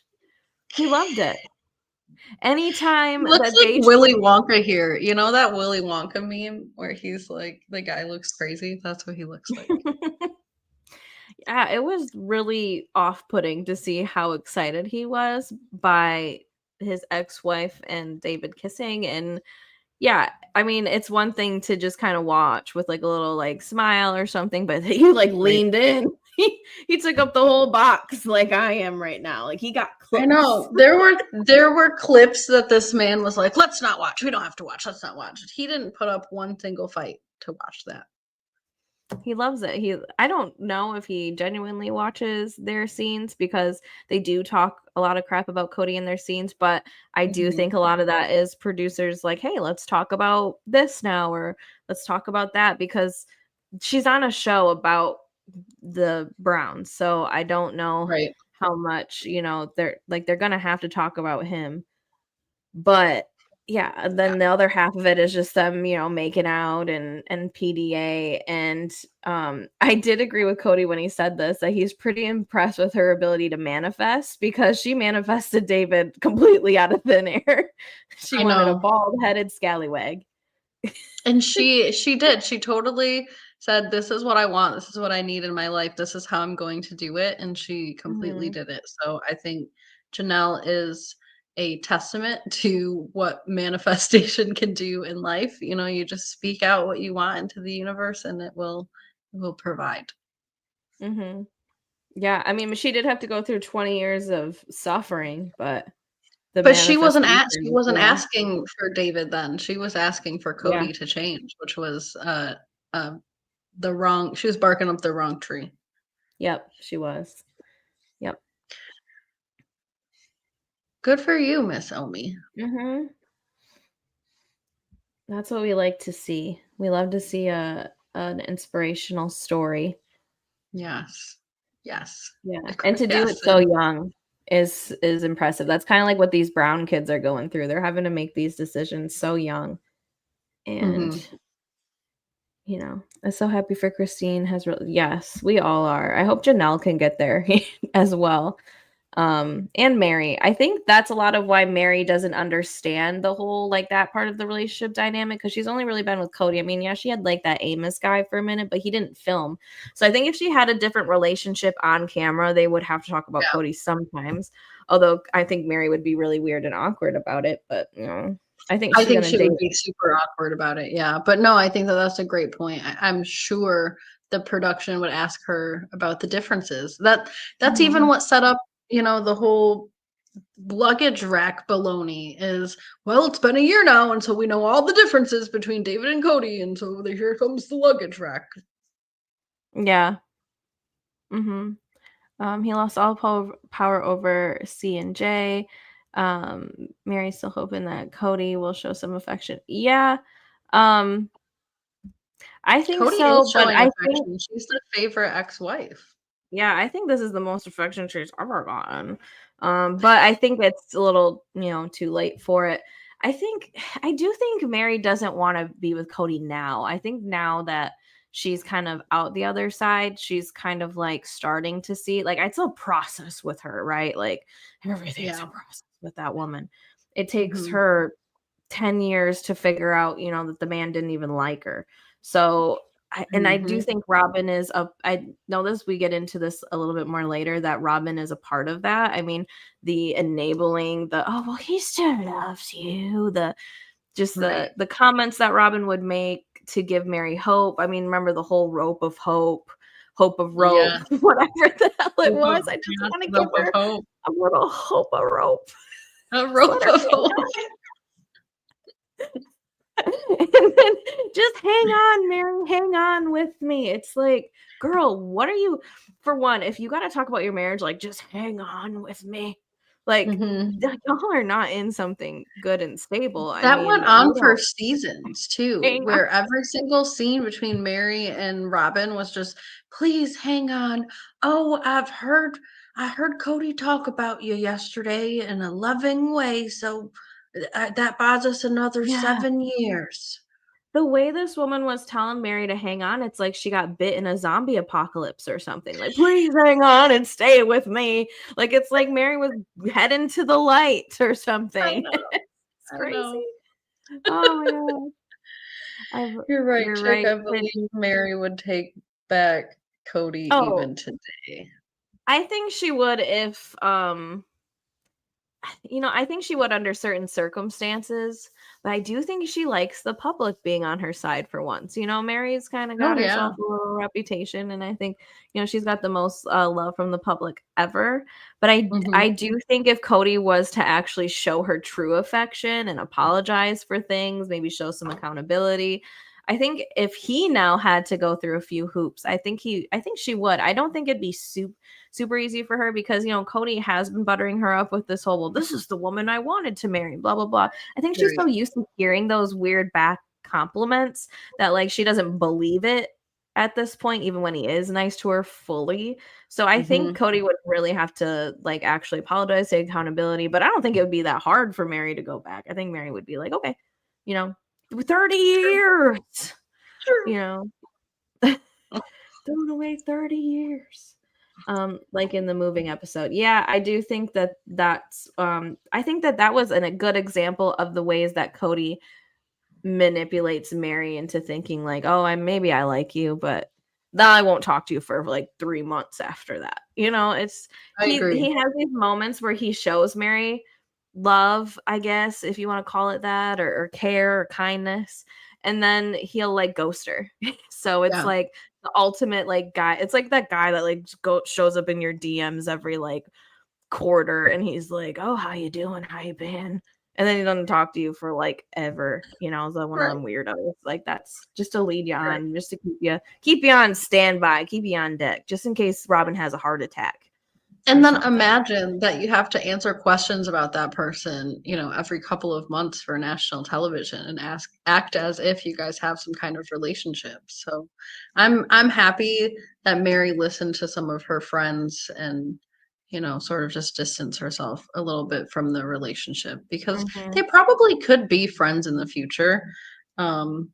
He loved it. Anytime He looks that like they Willy Wonka here. You know that Willy Wonka meme where he's like, the guy looks crazy? That's what he looks like. yeah, it was really off-putting to see how excited he was by his ex-wife and David kissing. And yeah, I mean, it's one thing to just kind of watch with like a little like smile or something, but he like Right. leaned in. He took up the whole box like I am right now. Like he got I close. know. There were clips that this man was like, let's not watch. We don't have to watch. Let's not watch. He didn't put up one single fight to watch that. He loves it. I don't know if he genuinely watches their scenes, because they do talk a lot of crap about Kody in their scenes, but I do Mhm. think a lot of that is producers like, "Hey, let's talk about this now," or "Let's talk about that," because she's on a show about the Browns. So I don't know Right. how much, they're gonna have to talk about him. But yeah, and Yeah. then the other half of it is just them, making out and PDA. And I did agree with Kody when he said this, that he's pretty impressed with her ability to manifest, because she manifested David completely out of thin air. She I wanted a know. bald-headed scallywag. And she did. She totally said, "This is what I want. This is what I need in my life. This is how I'm going to do it." And she completely Mhm. did it. So I think Janelle is a testament to what manifestation can do in life. You just speak out what you want into the universe and it will provide. Mhm. Yeah, I mean, she did have to go through 20 years of suffering, but the But she manifestation was wasn't real. asking for David then. She was asking for Yeah. Kody to change, which was uh the wrong she was barking up the wrong tree. Yep, she was. Yep. Good for you, Miss Omi. Mhm. That's what we like to see. We love to see an inspirational story. Yes. Yes. Yeah, and to do Yes, it so and young is impressive. That's kinda like what these brown kids are going through. They're having to make these decisions so young, and, mhm. I'm so happy for Christine. Yes, we all are. I hope Janelle can get there as well. And Mary. I think that's a lot of why Mary doesn't understand the whole, like, that part of the relationship dynamic, because she's only really been with Kody. I mean, yeah, she had like that Amos guy for a minute, but he didn't film. So I think if she had a different relationship on camera, they would have to talk about Yeah. Kody sometimes. Although I think Mary would be really weird and awkward about it, but I think I she's think gonna she date. would be super awkward about it, yeah, but no, I think that that's a great point. I'm sure the production would ask her about the differences. That's even Mhm. what set up, the whole luggage rack baloney is, well, it's been a year now, and so we know all the differences between David and Kody, and so here comes the luggage rack. Yeah. Mhm. He lost all power over C and J. Mary's still hoping that Kody will show some affection. Yeah, um, I think Kody so, is but showing I think, affection. She's the favorite ex-wife. yeah, I think this is the most affection she's ever gotten. But I think it's a little, too late for it. I do think Mary doesn't want to be with Kody now. I think now that she's kind of out the other side, she's kind of like starting to see, like, it's a process with her, right? Like, everything's a Yeah. process with that woman. It takes Mhm. her 10 years to figure out, that the man didn't even like her. So, I do Mhm. think Robyn is a I know this, we get into this a little bit more later, that Robyn is a part of that. I mean, the enabling, "Oh, well, he still loves you," Right. the comments that Robyn would make to give Mary hope. I mean, remember the whole rope of hope of rope, Yeah. whatever the hell it Hope of was. I just yeah, wanna give rope of her hope. a little hope of rope. A Just rope let her of hang hope. and then just hang on, Mary, hang on with me. It's like, girl, what are you, for one, if you got to talk about your marriage, like, just hang on with me. Like, Mhm. y'all are not in something good and stable. I That went mean, we on for don't seasons too, hang on. where every single scene between Mary and Robyn was just, "Please hang on. Oh, I heard Kody talk about you yesterday in a loving way, so that buys us another Yeah. 7 years." The way this woman was telling Mary to hang on, it's like she got bit in a zombie apocalypse or something. Like, "Please hang on and stay with me." Like, it's like Mary was heading to the light or I something. know, It's I know. crazy. Oh my god. I've You're right, You're Chick. right, I but believe Mary would take back Kody oh, even today. I think she would if, I think she would under certain circumstances, but I do think she likes the public being on her side for once. Mary's kind of Oh, got yeah. herself a little reputation, and I think she's got the most love from the public ever. But I Mhm. do think if Kody was to actually show her true affection and apologize for things, maybe show some accountability. I think if he now had to go through a few hoops, I think she would. I don't think it'd be super easy for her because Kody has been buttering her up with this whole, well, this is the woman I wanted to marry, blah blah blah. I think she's so Right. used to hearing those weird back compliments that like she doesn't believe it at this point, even when he is nice to her fully. So I think Mhm. Kody would really have to like actually apologize, take accountability, but I don't think it would be that hard for Mary to go back. I think Mary would be like, okay, you know 30 True, years, true. you know throwing away 30 years. Like in the moving episode. Yeah, I do think I think that was a good example of the ways that Kody manipulates Mary into thinking like, "Oh, maybe I like you, but then I won't talk to you for like 3 months after that." It's I agree. he has these moments where he shows Mary love, I guess, if you want to call it that, or care or kindness, and then he'll like ghost her. So it's Yeah. like the ultimate like guy. It's like that guy that like shows up in your DMs every like quarter and he's like, "Oh, how you doing? How you been?" And then he doesn't talk to you for like ever, so one of Right, them weirdos. Like that's just to lead you right. on, just to keep you on standby, keep you on deck, just in case Robyn has a heart attack or And then something. imagine that you have to answer questions about that person, every couple of months for national television and act as if you guys have some kind of relationship. So I'm happy that Mary listened to some of her friends and sort of just distance herself a little bit from the relationship because Mhm. they probably could be friends in the future. Um,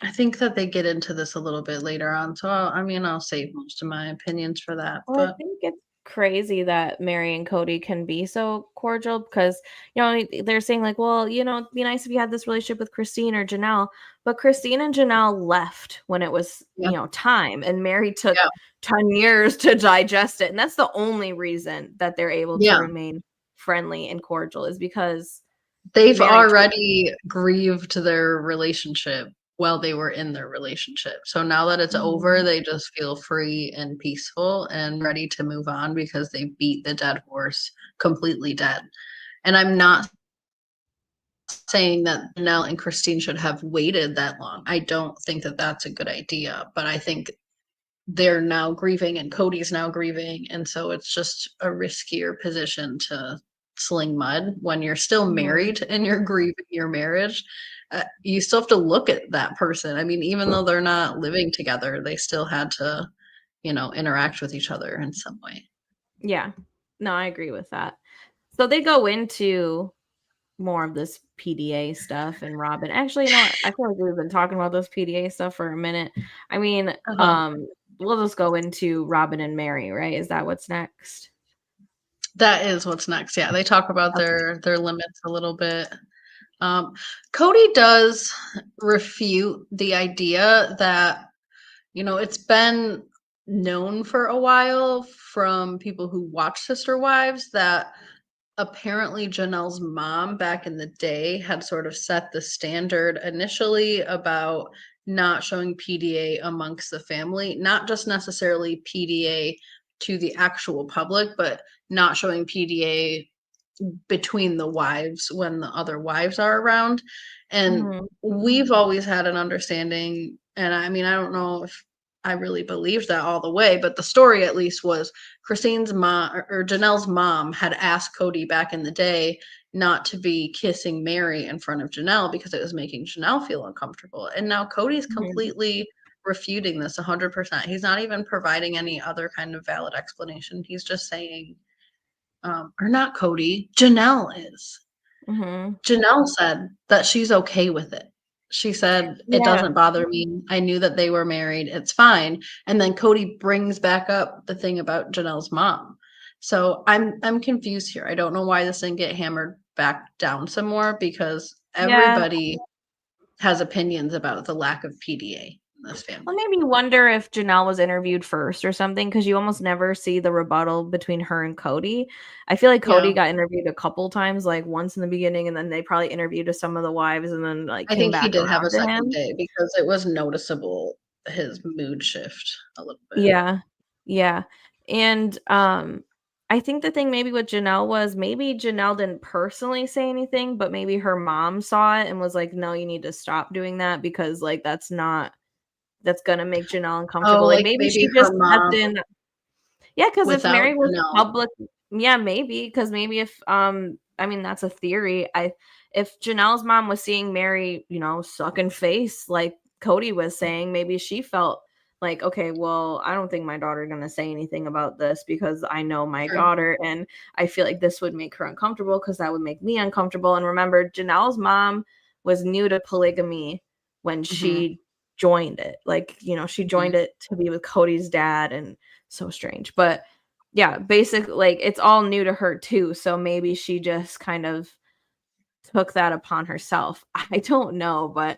I think that they get into this a little bit later on, so I'll save most of my opinions for that. Well, I But think it's crazy that Mary and Cody can be so cordial because, they're saying like, well, it'd be nice if you had this relationship with Christine or Janelle, but Christine and Janelle left when it was, yeah, time, and Mary took yeah, 10 years to digest it. And that's the only reason that they're able to yeah. remain friendly and cordial is because They've Mary took. already grieved their relationship while they were in their relationship. So now that it's over, Mhm. they just feel free and peaceful and ready to move on because they beat the dead horse completely dead. And I'm not saying that Nell and Christine should have waited that long. I don't think that that's a good idea, but I think they're now grieving and Cody's now grieving. And so it's just a riskier position to sling mud when you're still Mhm. married and you're grieving your marriage. You still have to look at that person. I mean, even though they're not living together, they still had to, interact with each other in some way. Yeah. No, I agree with that. So they go into more of this PDA stuff and Robyn. Actually, you know what? I feel like we've been talking about this PDA stuff for a minute. I mean, Uh-huh. we'll just go into Robyn and Mary, right? Is that what's next? That is what's next. Yeah, they talk about Okay. their limits a little bit. Um, Cody does refute the idea that it's been known for a while from people who watch Sister Wives that apparently Janelle's mom back in the day had sort of set the standard initially about not showing PDA amongst the family, not just necessarily PDA to the actual public, but not showing PDA between the wives when the other wives are around. And Mhm. we've always had an understanding, and I mean, I don't know if I really believed that all the way. But the story, at least, was Christine's mom or Janelle's mom had asked Kody back in the day not to be kissing Mary in front of Janelle because it was making Janelle feel uncomfortable. And now Cody's Mhm. completely refuting this 100%. He's not even providing any other kind of valid explanation. He's just saying, or not Kody, Janelle is. Mhm. Janelle said that she's okay with it. She said, "It Yeah. doesn't bother me. I knew that they were married. It's fine." And then Kody brings back up the thing about Janelle's mom. So I'm confused here. I don't know why this didn't get hammered back down some more because Yeah. everybody has opinions about the lack of PDA in this Well, family. made me wonder if Janelle was interviewed first or something, because you almost never see the rebuttal between her and Kody. I feel like Yeah. Kody got interviewed a couple times, like, once in the beginning, and then they probably interviewed some of the wives and then, like, I came think he back did have a around to second him. day because it was noticeable his mood shift a little bit. Yeah. Yeah. And, I think the thing maybe with Janelle was maybe Janelle didn't personally say anything, but maybe her mom saw it and was like, "No, you need to stop doing that because, like, that's gonna make Janelle Oh, uncomfortable." Like, like maybe maybe she her just stepped mom in. Yeah, because if without Mary was Janelle. public. Yeah, maybe, because maybe if, I mean, that's a theory. If Janelle's mom was seeing Mary, sucking face like Kody was saying, maybe she felt like, "Okay, well, I don't think my daughter gonna say anything about this because I know my True. daughter, and I feel like this would make her uncomfortable because that would make me uncomfortable." And remember, Janelle's mom was new to polygamy when Mhm, she joined it. Like, she mhm. joined it to be with Cody's dad, and so strange. But yeah, basically, like, it's all new to her too, so maybe she just kind of took that upon herself. I don't know, but,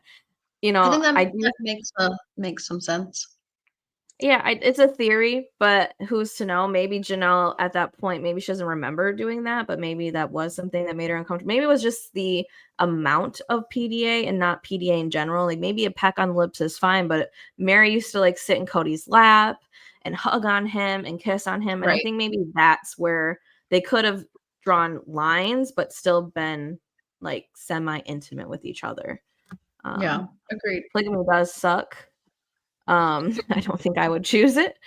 I think that I do. that makes some sense. Yeah, it's a theory, but who's to know? Maybe Janelle at that point, maybe she doesn't remember doing that, but maybe that was something that made her uncomfortable. Maybe it was just the amount of PDA and not PDA in general. Like, maybe a peck on the lips is fine, but Mary used to, like, sit in Cody's lap and hug on him and kiss on him, and I Right. think maybe that's where they could have drawn lines, but still been, like, semi-intimate with each other. Yeah, Um, agreed. Polygamy does suck. I don't think I would choose it.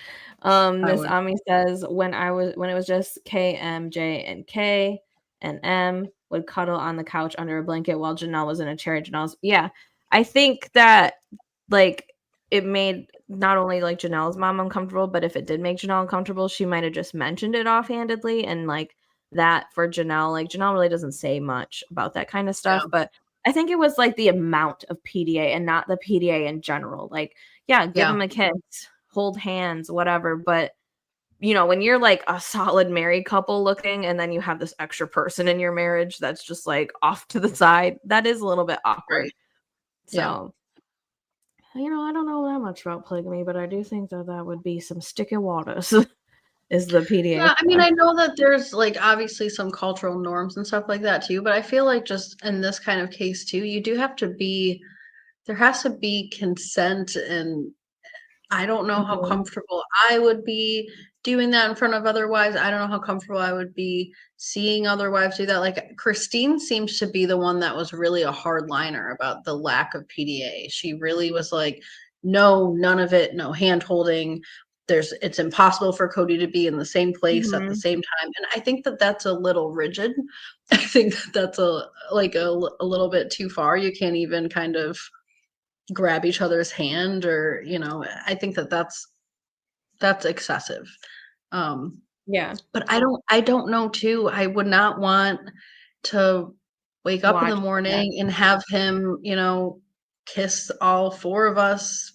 I Miss would. Ami says, when it was just K, M, J, and K, and M would cuddle on the couch under a blanket while Janelle was in a chair. Janelle's, yeah. I think that, like, it made not only, like, Janelle's mom uncomfortable, but if it did make Janelle uncomfortable, she might have just mentioned it offhandedly, and, like, that for Janelle, like, Janelle really doesn't say much about that kind of stuff, Yeah, but I think it was, like, the amount of PDA and not the PDA in general. Like, yeah, give yeah, him a kiss, hold hands, whatever, but, when you're, like, a solid married couple looking and then you have this extra person in your marriage that's just, like, off to the side, that is a little bit awkward. right. Yeah. So, I don't know that much about polygamy, but I do think that that would be some sticky waters is the PDA Yeah, I mean, part. I know that there's, like, obviously some cultural norms and stuff like that too, but I feel like just in this kind of case too, you do have to be there has to be consent and I don't know how Mhm, comfortable I would be doing that in front of other wives. I don't know how comfortable I would be seeing other wives do that. Like Christine seems to be the one that was really a hard liner about the lack of PDA. She really was like, no, none of it, no hand holding. It's impossible for Kody to be in the same place at the mhm. same time. And I think that that's a little rigid. I think that that's a little bit too far. You can't even kind of grab each other's hand or I think that that's excessive. um Yeah, but I don't know too. I would not want to wake up in the watch that morning and have him kiss all four of us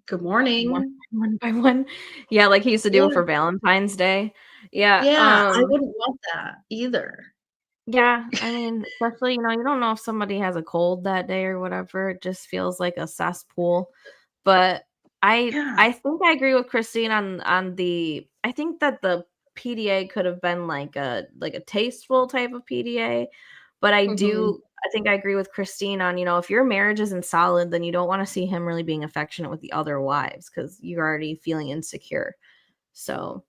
good one morning. one by one. Yeah, like he used to do it Yeah, for Valentine's Day. Yeah, yeah, I wouldn't want that either. yeah, I mean, especially, you don't know if somebody has a cold that day or whatever, it just feels like a cesspool, but Yeah. I think I agree with Christine on the I think that the PDA could have been like a tasteful type of PDA, but Hmm. I think I agree with Christine on, if your marriage isn't solid, then you don't wanna see him really being affectionate with the other wives because 'cause you're already feeling insecure. So,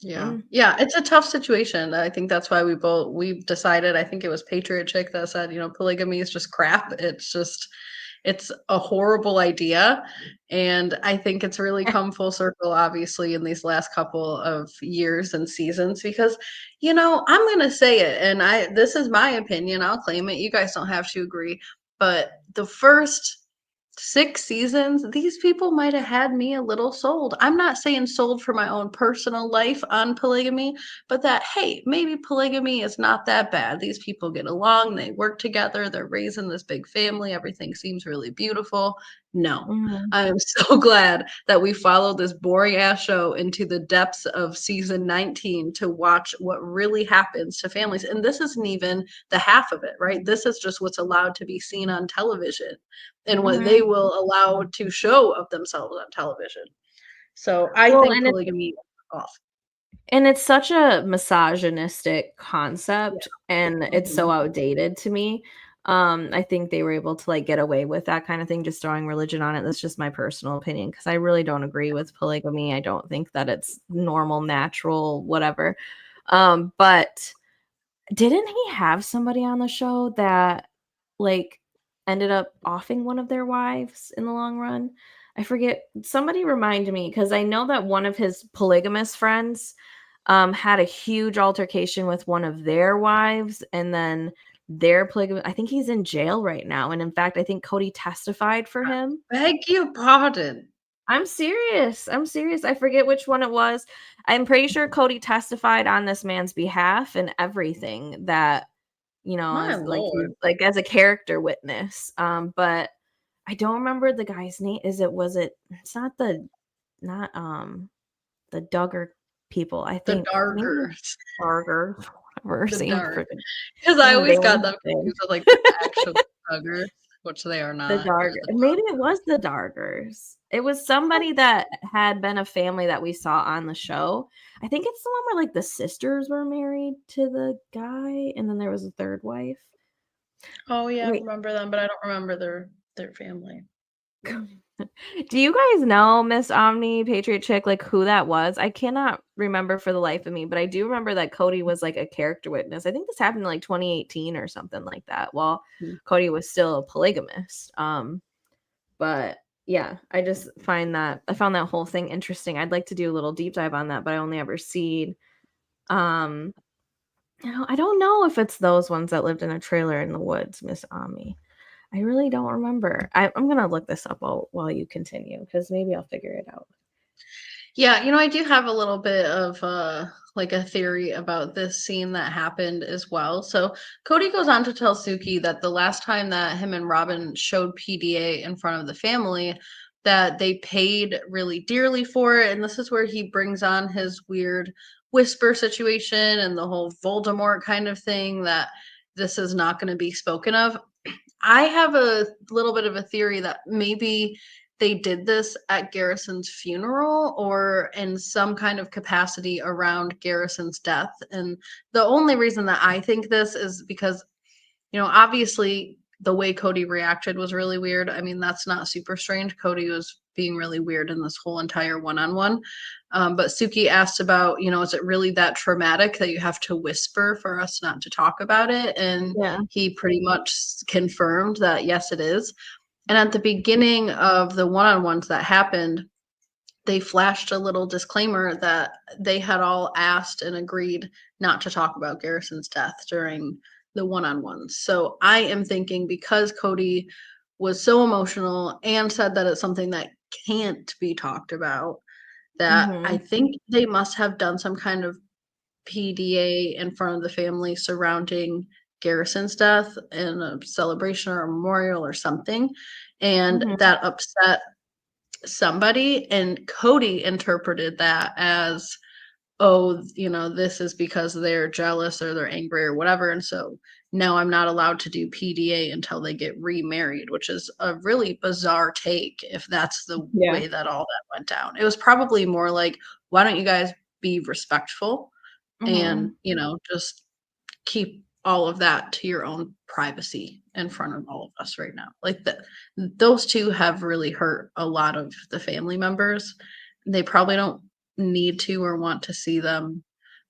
Yeah. mm, Yeah, it's a tough situation. I think that's why we've decided, I think it was Patriot Chick that said, polygamy is just crap. It's just It's a horrible idea, and I think it's really come full circle, obviously, in these last couple of years and seasons because, I'm gonna say it, and this is my opinion, I'll claim it, you guys don't have to agree, but the first 6 seasons, these people might have had me a little sold. I'm not saying sold for my own personal life on polygamy, but that, hey, maybe polygamy is not that bad. These people get along, they work together, they're raising this big family, everything seems really beautiful. No. Mhm. I am so glad that we followed this boring ass show into the depths of season 19 to watch what really happens to families. And this isn't even the half of it, right? This is just what's allowed to be seen on television and what they Mhm. will allow to show of themselves on television. So I Well, think and it's polygamy is off. such a misogynistic Yeah. concept, and it's so Mhm. outdated to me. I think they were able to, like, get away with that kinda thing, just throwing religion on it. That's just my personal opinion because I really don't agree with polygamy. I don't think that it's normal, natural, whatever. But didn't he have somebody on the show that, like, ended up offing one of their wives in the long run? I forget. Somebody remind me because I know that one of his polygamous friends, had a huge altercation with one of their wives, and then their polygamy I think he's in jail right now, and in fact, I think Kody testified for him. Beg your pardon. I'm serious, I'm serious, I forget which one it was. I'm pretty sure Kody testified on this man's behalf and everything that, My as like he lord. like as a character witness. But I don't remember the guy's name. It's not not the Duggar people. I The think maybe Dargers. Darger, whatever, The same Darg. freaking Because I same always damn got them thing. confused with, like, the actual Duggars, which they are The not. They're Darger the maybe it was the Dargers. It was somebody that had been a family that we saw on the show. I think it's the one where, like, the sisters were married to the guy, and then there was a 3rd wife. Oh, yeah, I Wait. remember them, but I don't remember their family. Do you guys know Miss Omni, Patriot Chick, like, who that was? I cannot remember for the life of me, but I do remember that Kody was, like, a character witness. I think this happened in, like, 2018 or something like that while Mm. Kody was still a polygamist. But yeah, I found that whole thing interesting. I'd like to do a little deep dive on that, but I only ever seen, um, I don't know if it's those ones that lived in a trailer in the woods, Miss Omni. I really don't remember. I'm gonna look this up while you continue because maybe I'll figure it out. Yeah, I do have a little bit of like a theory about this scene that happened as well. So Cody goes on to tell Suki that the last time that him and Robyn showed PDA in front of the family, that they paid really dearly for it. And this is where he brings on his weird whisper situation and the whole Voldemort kind of thing that this is not going to be spoken of. I have a little bit of a theory that maybe they did this at Garrison's funeral or in some kind of capacity around Garrison's death. And the only reason that I think this is because, obviously the way Kody reacted was really weird. I mean, that's not super strange. Kody was being really weird in this whole entire one-on-one. But Suki asked about, is it really that traumatic that you have to whisper for us not to talk about it? And Yeah. he pretty much confirmed that, yes, it is. And at the beginning of the one-on-ones that happened, they flashed a little disclaimer that they had all asked and agreed not to talk about Garrison's death during the one-on-ones. So I am thinking because Kody was so emotional and said that it's something that can't be talked about, that I Mhm. think they must have done some kind of PDA in front of the family surrounding Garrison's death in a celebration or a memorial or something. And Mhm. that upset somebody. And Kody interpreted that as, oh, this is because they're jealous or they're angry or whatever. And so now I'm not allowed to do PDA until they get remarried, which is a really bizarre take if that's the Yeah. way that all that went down. It was probably more like, why don't you guys be respectful and, Mhm. just keep all of that to your own privacy in front of all of us right now. Like those two have really hurt a lot of the family members. They probably don't need to or want to see them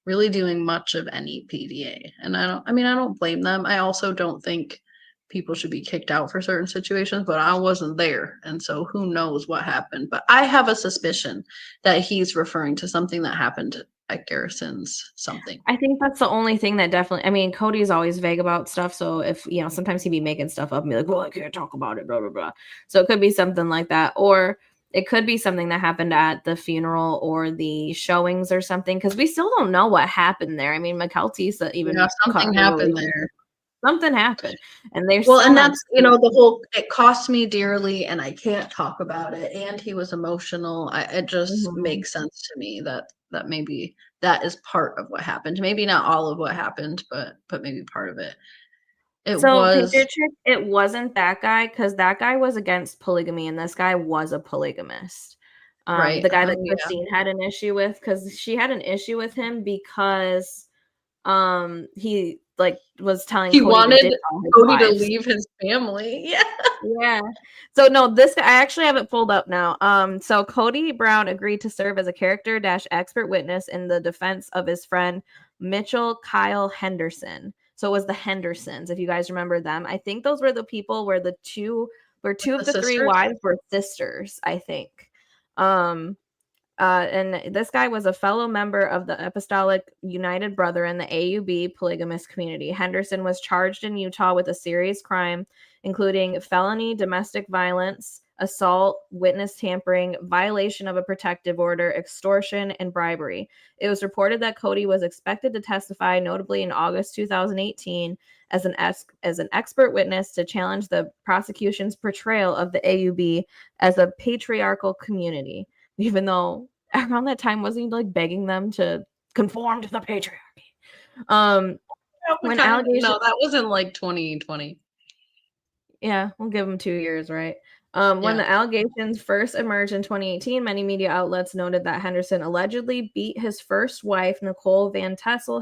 really doing much of any PDA. And I don't blame them. I also don't think people should be kicked out for certain situations, but I wasn't there. And so who knows what happened. But I have a suspicion that he's referring to something that happened at Garrison's something. I think that's the only thing that definitely, I mean, Cody's always vague about stuff. So if, you know, sometimes he'd be making stuff up and be like, well, I can't talk about it, blah, blah, blah. So it could be something like that. Or it could be something that happened at the funeral or the showings or something, because we still don't know what happened there. I mean, McKelty's even Yeah, cut something her happened relationship. there. Something happened. And they're Well, still and not that's, you know, the whole, it cost me dearly and I can't talk about it. And he was emotional. It just Mhm. makes sense to me that maybe that is part of what happened. Maybe not all of what happened, but maybe part of it. It So was Patriot Chick, it wasn't that guy, because that guy was against polygamy and this guy was a polygamist. right. The guy that Yeah. Christine had an issue with, because she had an issue with him because he like was telling He Kody to wanted ditch all his Kody to wives. leave his family. Yeah. Yeah. So no, this guy, I actually have it pulled up now. So Kody Brown agreed to serve as a character dash expert witness in the defense of his friend Mitchell Kyle Henderson. So it was the Hendersons, if you guys remember them. I think those were the people where two The of the three sisters. wives were sisters, I think. Um and this guy was a fellow member of the Apostolic United Brethren, the AUB polygamous community. Henderson was charged in Utah with a serious crime, including felony domestic violence, assault, witness tampering, violation of a protective order, extortion, and bribery. It was reported that Kody was expected to testify, notably in August 2018, as an expert witness to challenge the prosecution's portrayal of the AUB as a patriarchal community, even though around that time wasn't he like begging them to conform to the patriarchy. When allegations, No, that was in like 2020. yeah, we'll give him 2 years, right? When Yeah. the allegations first emerged in 2018, many media outlets noted that Henderson allegedly beat his first wife, Nicole Van Tessel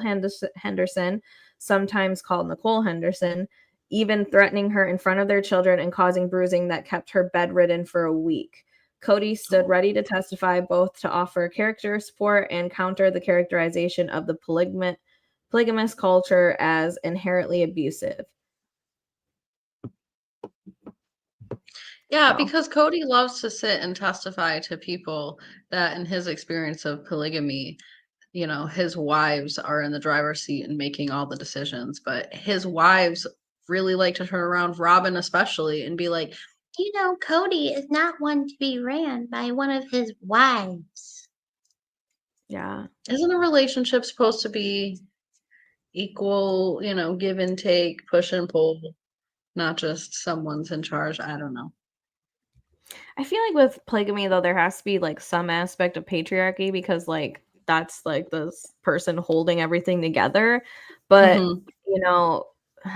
Henderson, sometimes called Nicole Henderson, even threatening her in front of their children and causing bruising that kept her bedridden for a week. Kody stood ready to testify, both to offer character support and counter the characterization of the polygamous culture as inherently abusive. Yeah, So, because Kody loves to sit and testify to people that in his experience of polygamy, you know, his wives are in the driver's seat and making all the decisions, but his wives really like to turn around, Robyn especially, and be like, You know, Kody is not one to be ran by one of his wives. yeah. isn't a relationship supposed to be equal, you know, give and take, push and pull, not just someone's in charge? I don't know. I feel like with polygamy though, there has to be like some aspect of patriarchy, because like that's like this person holding everything together. But Hmm. you know,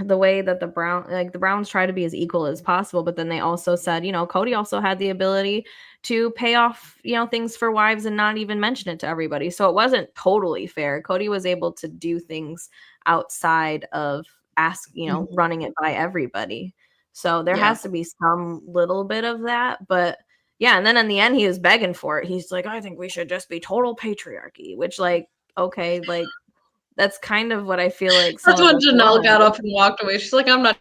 the way that the Browns try to be as equal as possible, but then they also said, you know, Kody also had the ability to pay off, you know, things for wives and not even mention it to everybody. So it wasn't totally fair. Kody was able to do things outside of Hmm. running it by everybody. So there Yeah. has to be some little bit of that. But yeah, and then in the end he was begging for it. He's like, I think we should just be total patriarchy, which like, okay, like that's kind of what I feel like some That's of when us Janelle want. got up and walked away. She's like, I'm not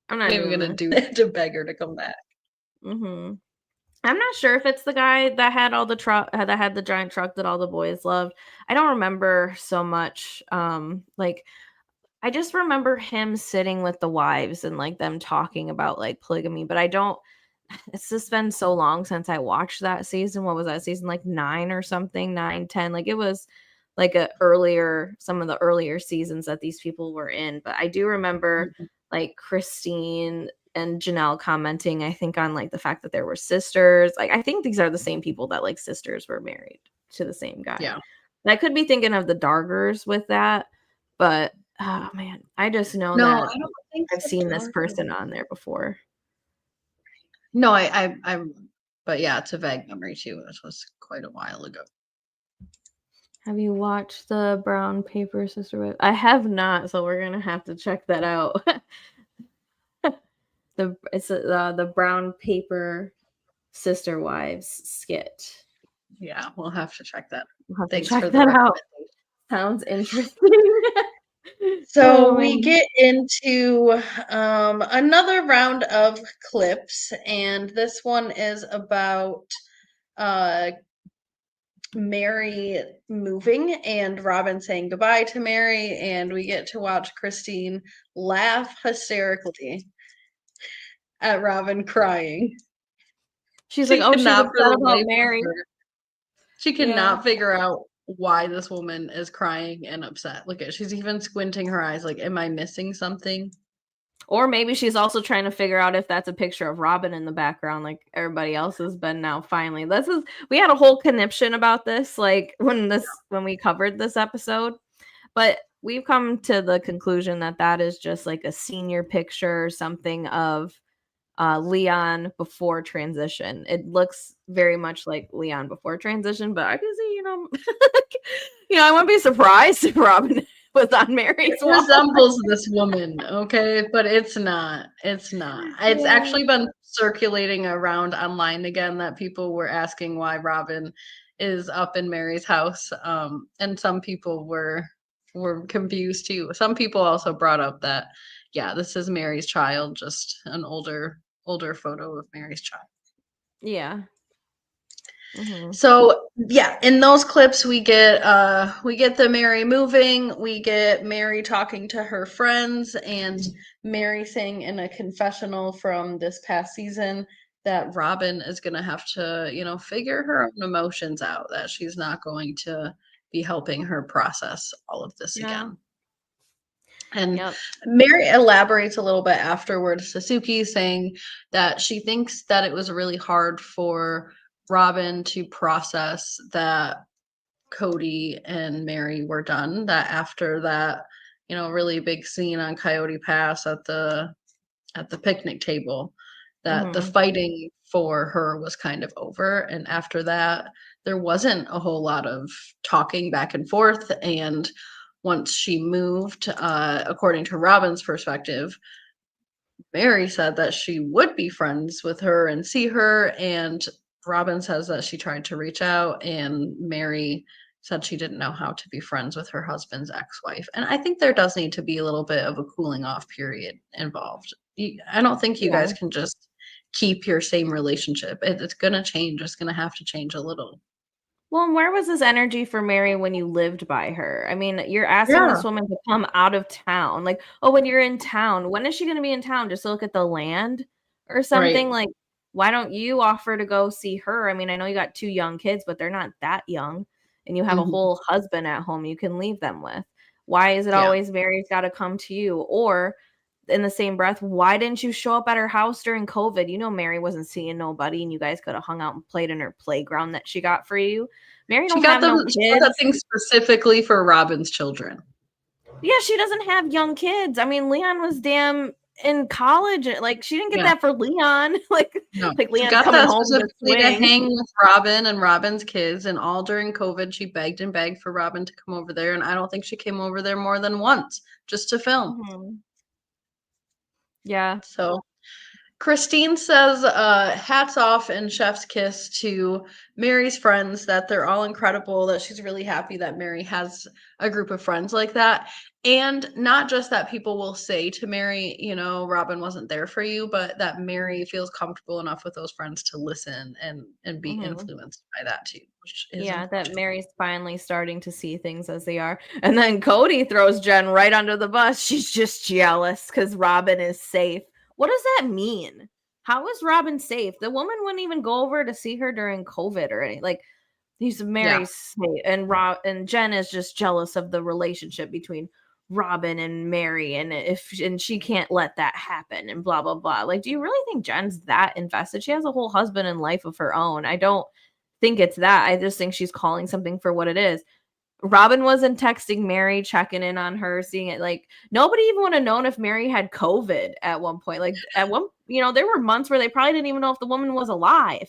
I'm not even doing gonna this. do that to beg her to come back. Mhm. I'm not sure if it's the guy that had all the truck that had the giant truck that all the boys loved. I don't remember so much. Like I just remember him sitting with the wives and like them talking about like polygamy, but I don't. It's just been so long since I watched that season. What was that season, like 9 or something? 9, 10. Like it was like some of the earlier seasons that these people were in. But I do remember Mhm. like Christine and Janelle commenting, I think, on like the fact that there were sisters. Like I think these are the same people that like sisters were married to the same guy. Yeah. And I could be thinking of the Dargers with that, but oh man, I just know No, that I don't think I've so. seen this person on there before. No, but yeah, it's a vague memory too. This was quite a while ago. Have you watched the Brown Paper Sisterhood? I have not, so we're gonna have to check that out. The Brown Paper Sister Wives skit. Yeah, we'll have to check that. We'll have to Thanks for check the that out. recommendation. Sounds interesting. So Oh, we man. get into another round of clips, and this one is about uh, Mary moving and Robyn saying goodbye to Mary, and we get to watch Christine laugh hysterically at Robyn crying. She's like, She oh, she's cannot for upset the about life of Mary. her. She Yeah. cannot figure out why this woman is crying and upset. Look at she's even squinting her eyes like, am I missing something? Or maybe she's also trying to figure out if that's a picture of Robyn in the background, like everybody else has been now. Finally, we had a whole conniption about this, like when we covered this episode, but we've come to the conclusion that that is just like a senior picture or something of Leon before transition. It looks very much like Leon before transition, but I can see, I wouldn't be surprised if Robyn was on Mary's It wall. resembles this woman, okay? But it's not. It's not. It's Yeah. actually been circulating around online again that people were asking why Robyn is up in Mary's house. And some people were confused too. Some people also brought up that, yeah, this is Mary's child, just an older photo of Mary's child. Yeah. Mhm. So yeah, in those clips we get the Mary moving, we get Mary talking to her friends, and Mary saying in a confessional from this past season that Robyn is gonna have to, figure her own emotions out, that she's not going to be helping her process all of this Yeah. again. And Yep. Mary elaborates a little bit afterwards to Suki, saying that she thinks that it was really hard for Robyn to process that Kody and Mary were done, that after that, really big scene on Coyote Pass at the picnic table, that the Mhm. fighting for her was kind of over. And after that, there wasn't a whole lot of talking back and forth. And once she moved, according to Robyn's perspective, Mary said that she would be friends with her and see her. And Robyn says that she tried to reach out, and Mary said she didn't know how to be friends with her husband's ex-wife. And I think there does need to be a little bit of a cooling off period involved. I don't think you Yeah. guys can just keep your same relationship. It's going to change. It's going to have to change a little. Well, and where was this energy for Mary when you lived by her? I mean, you're asking Yeah, this woman to come out of town. Like, oh, when you're in town, when is she going to be in town? Just to look at the land or something? right. Like, why don't you offer to go see her? I mean, I know you got 2 young kids, but they're not that young, and you have a Mhm. whole husband at home you can leave them with. Why is it Yeah. always Mary's got to come to you? Or in the same breath, why didn't you show up at her house during COVID? You know, Mary wasn't seeing nobody, and you guys could have hung out and played in her playground that she got for you. Mary don't have no She got that kids. thing specifically for Robyn's children. Yeah, she doesn't have young kids. I mean, Leon was damn in college. Like, she didn't get Yeah. that for Leon. No, like she Leon's got coming that home to specifically to swing. hang with Robyn and Robyn's kids, and all during COVID, she begged and begged for Robyn to come over there, and I don't think she came over there more than once just to film. Mhm. Yeah. So Christine says, hats off and chef's kiss to Mary's friends, that they're all incredible, that she's really happy that Mary has a group of friends like that. And not just that people will say to Mary, Robyn wasn't there for you, but that Mary feels comfortable enough with those friends to listen and be Mhm. influenced by that too, which is Yeah, that important. Mary's finally starting to see things as they are. And then Kody throws Jen right under the bus. She's just jealous because Robyn is safe. What does that mean? How is Robyn safe? The woman wouldn't even go over to see her during COVID or anything. Like, he's Yeah. Mary's safe, and Jen is just jealous of the relationship between Robyn and Mary, and she can't let that happen, and blah blah blah. Like, do you really think Jen's that invested? She has a whole husband and life of her own. I don't think it's that. I just think she's calling something for what it is. Robyn wasn't texting Mary, checking in on her, seeing it. Like, nobody even would have known if Mary had COVID at one point. Like, at one, there were months where they probably didn't even know if the woman was alive,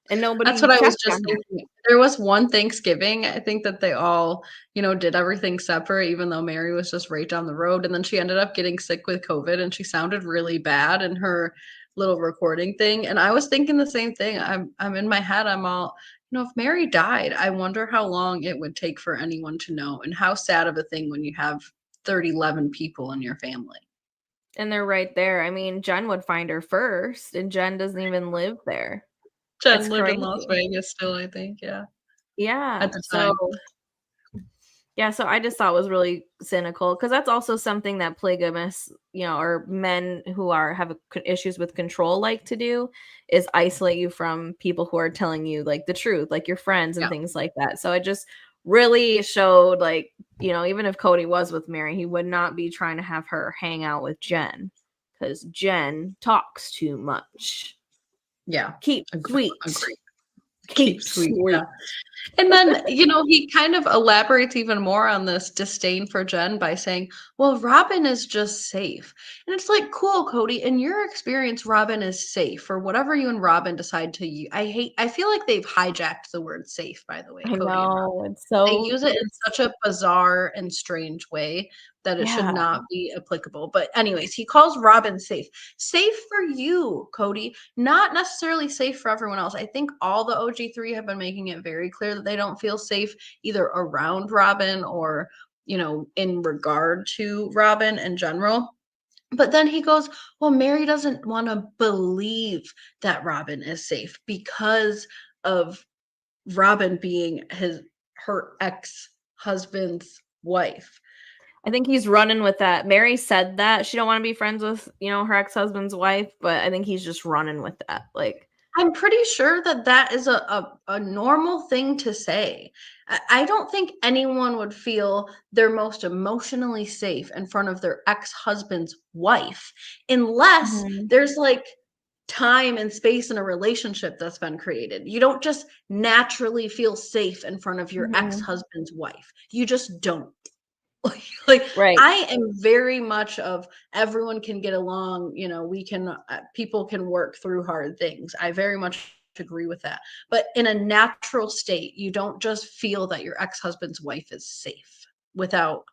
and That's nobody what I was checked just on her. thinking. There was one Thanksgiving, I think, that they all, did everything separate, even though Mary was just right down the road. And then she ended up getting sick with COVID, and she sounded really bad in her little recording thing. And I was thinking the same thing. I'm in my head, I'm all, if Mary died, I wonder how long it would take for anyone to know, and how sad of a thing when you have 11 people in your family. And they're right there. I mean, Jen would find her first, and Jen doesn't even live there. Jen It's lived in Las crazy. Vegas still, I think, yeah, Yeah. at the time. So I just thought it was really cynical, because that's also something that polygamists, or men who have issues with control like to do, is isolate you from people who are telling you like the truth, like your friends and Yeah. things like that. So it just really showed, like, even if Kody was with Mary, he would not be trying to have her hang out with Jen, because Jen talks too much. Yeah. Keep Agree. sweet. Keep sweet. Yeah. And then, he kind of elaborates even more on this disdain for Jen by saying, well, Robyn is just safe. And it's like, cool, Kody, in your experience, Robyn is safe, or whatever you and Robyn decide to use. I feel like they've hijacked the word safe, by the way, I Kody and Robyn. know, it's They so use it in such a bizarre and strange way that it should yeah. not be applicable. But anyways, he calls Robyn safe. Safe for you, Kody, not necessarily safe for everyone else. I think all the OG3 have been making it very clear that they don't feel safe either around Robyn or, in regard to Robyn in general. But then he goes, well, Mary doesn't want to believe that Robyn is safe because of Robyn being her ex-husband's wife. I think he's running with that. Mary said that she don't want to be friends with, her ex-husband's wife, but I think he's just running with that. Like, I'm pretty sure that is a normal thing to say. I don't think anyone would feel they're most emotionally safe in front of their ex-husband's wife unless there's like time and space in a relationship that's been created. You don't just naturally feel safe in front of your ex-husband's wife. You just don't. Like right. I am very much of everyone can get along, we can people can work through hard things. I very much agree with that. But in a natural state, you don't just feel that your ex-husband's wife is safe without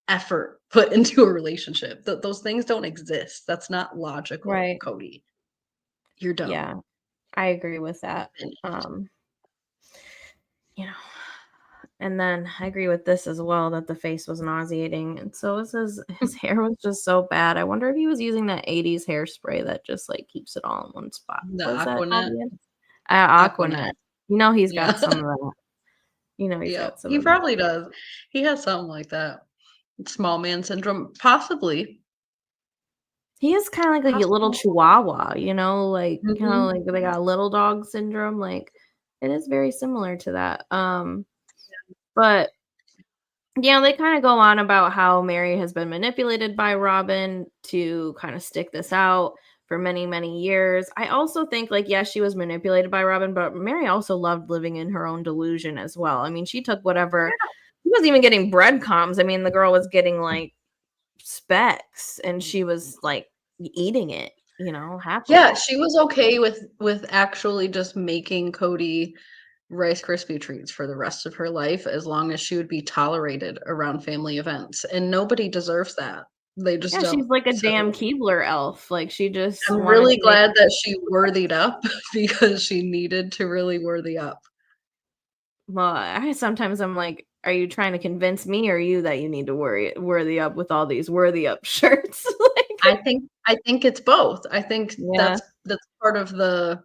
effort put into a relationship. Those things don't exist. That's not logical, Right. Kody. You're dumb. Yeah. I agree with that. And then I agree with this as well, that the face was nauseating, and so was his hair was just so bad. I wonder if he was using that 80s hairspray that just like keeps it all in one spot. The What is that called Aquanet. again? Aquanet. Aquanet. He's Yeah. got some of that. He's Yeah, got some he of probably does. He has something like that. Small man syndrome, possibly. He is kind of like a little chihuahua, like kind of like they got little dog syndrome. Like, it is very similar to that. But they kind of go on about how Mary has been manipulated by Robyn to kind of stick this out for many, many years. I also think, like, yes, she was manipulated by Robyn, but Mary also loved living in her own delusion as well. I mean, she took whatever. She wasn't even getting breadcrumbs. I mean, the girl was getting like Specs, and she was like eating it, happily. Yeah, she was okay with actually just making Kody Rice Krispie treats for the rest of her life, as long as she would be tolerated around family events. And nobody deserves that. They just don't. She's like a damn Keebler elf. Like, she just I'm wanted really to glad that she worthied up because she needed to really worthy up. Well, sometimes I'm like, are you trying to convince me or you that you need to worthy up with all these worthy up shirts? I think it's both. I think Yeah. that's part of the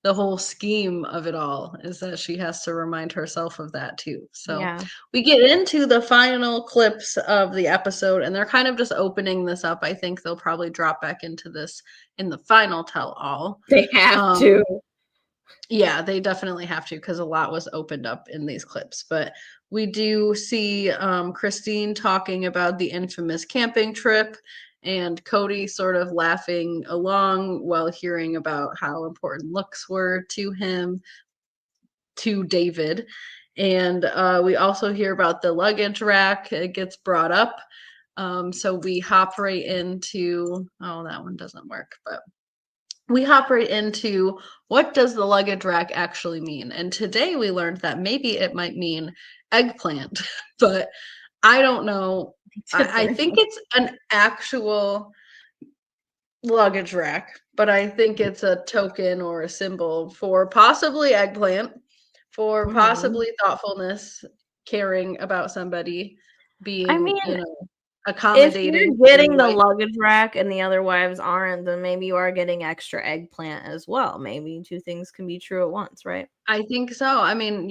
whole scheme of it all, is that she has to remind herself of that too. So Yeah. we get into the final clips of the episode, and they're kind of just opening this up. I think they'll probably drop back into this in the final tell all. They have to. Yeah, they definitely have to, because a lot was opened up in these clips. But we do see Christine talking about the infamous camping trip, and Kody sort of laughing along while hearing about how important looks were to him, to David. And we also hear about the luggage rack. It gets brought up. So we hop right into, oh, that one doesn't work, but we hop right into, what does the luggage rack actually mean? And today we learned that maybe it might mean eggplant, but I don't know. I think it's an actual luggage rack, but I think it's a token or a symbol for possibly eggplant, for possibly thoughtfulness, caring about somebody, being, accommodating. you're getting to, the like, luggage rack and the other wives aren't, then maybe you are getting extra eggplant as well. Maybe two things can be true at once, right? I think so. I mean,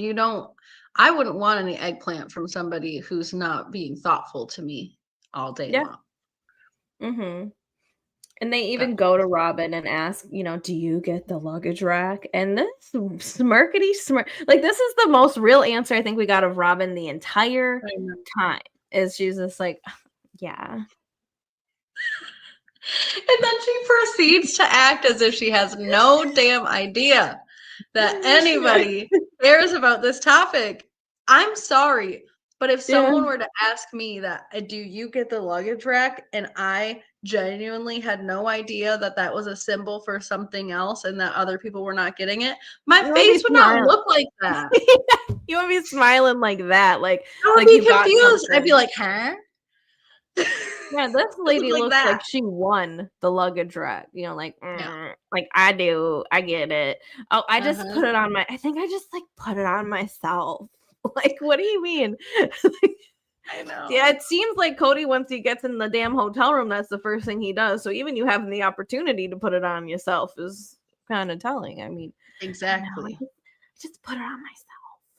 I wouldn't want any eggplant from somebody who's not being thoughtful to me all day Yeah. long. Mm-hmm. And they But even go to Robyn and ask, do you get the luggage rack? And this smirkety smirk, like this is the most real answer I think we got of Robyn the entire I know. time. Is she's just like, yeah. And then she proceeds to act as if she has no damn idea that anybody cares about this topic. I'm sorry, but if Yeah. someone were to ask me that, do you get the luggage rack? And I genuinely had no idea that that was a symbol for something else and that other people were not getting it, my You would be face would not smiling. look like that. You would be smiling like that, like I would like be you got confused. I'd be something. like, huh? Yeah, this lady Like looks that. like she won the luggage rack. Like Yeah. like I do. I get it. Oh, I just Uh-huh. put it on I think I just like put it on myself. Like, what do you mean? I know. Yeah, it seems like Kody, once he gets in the damn hotel room, that's the first thing he does. So even you having the opportunity to put it on yourself is kind of telling. I mean, I don't know. Exactly. Just put it on myself.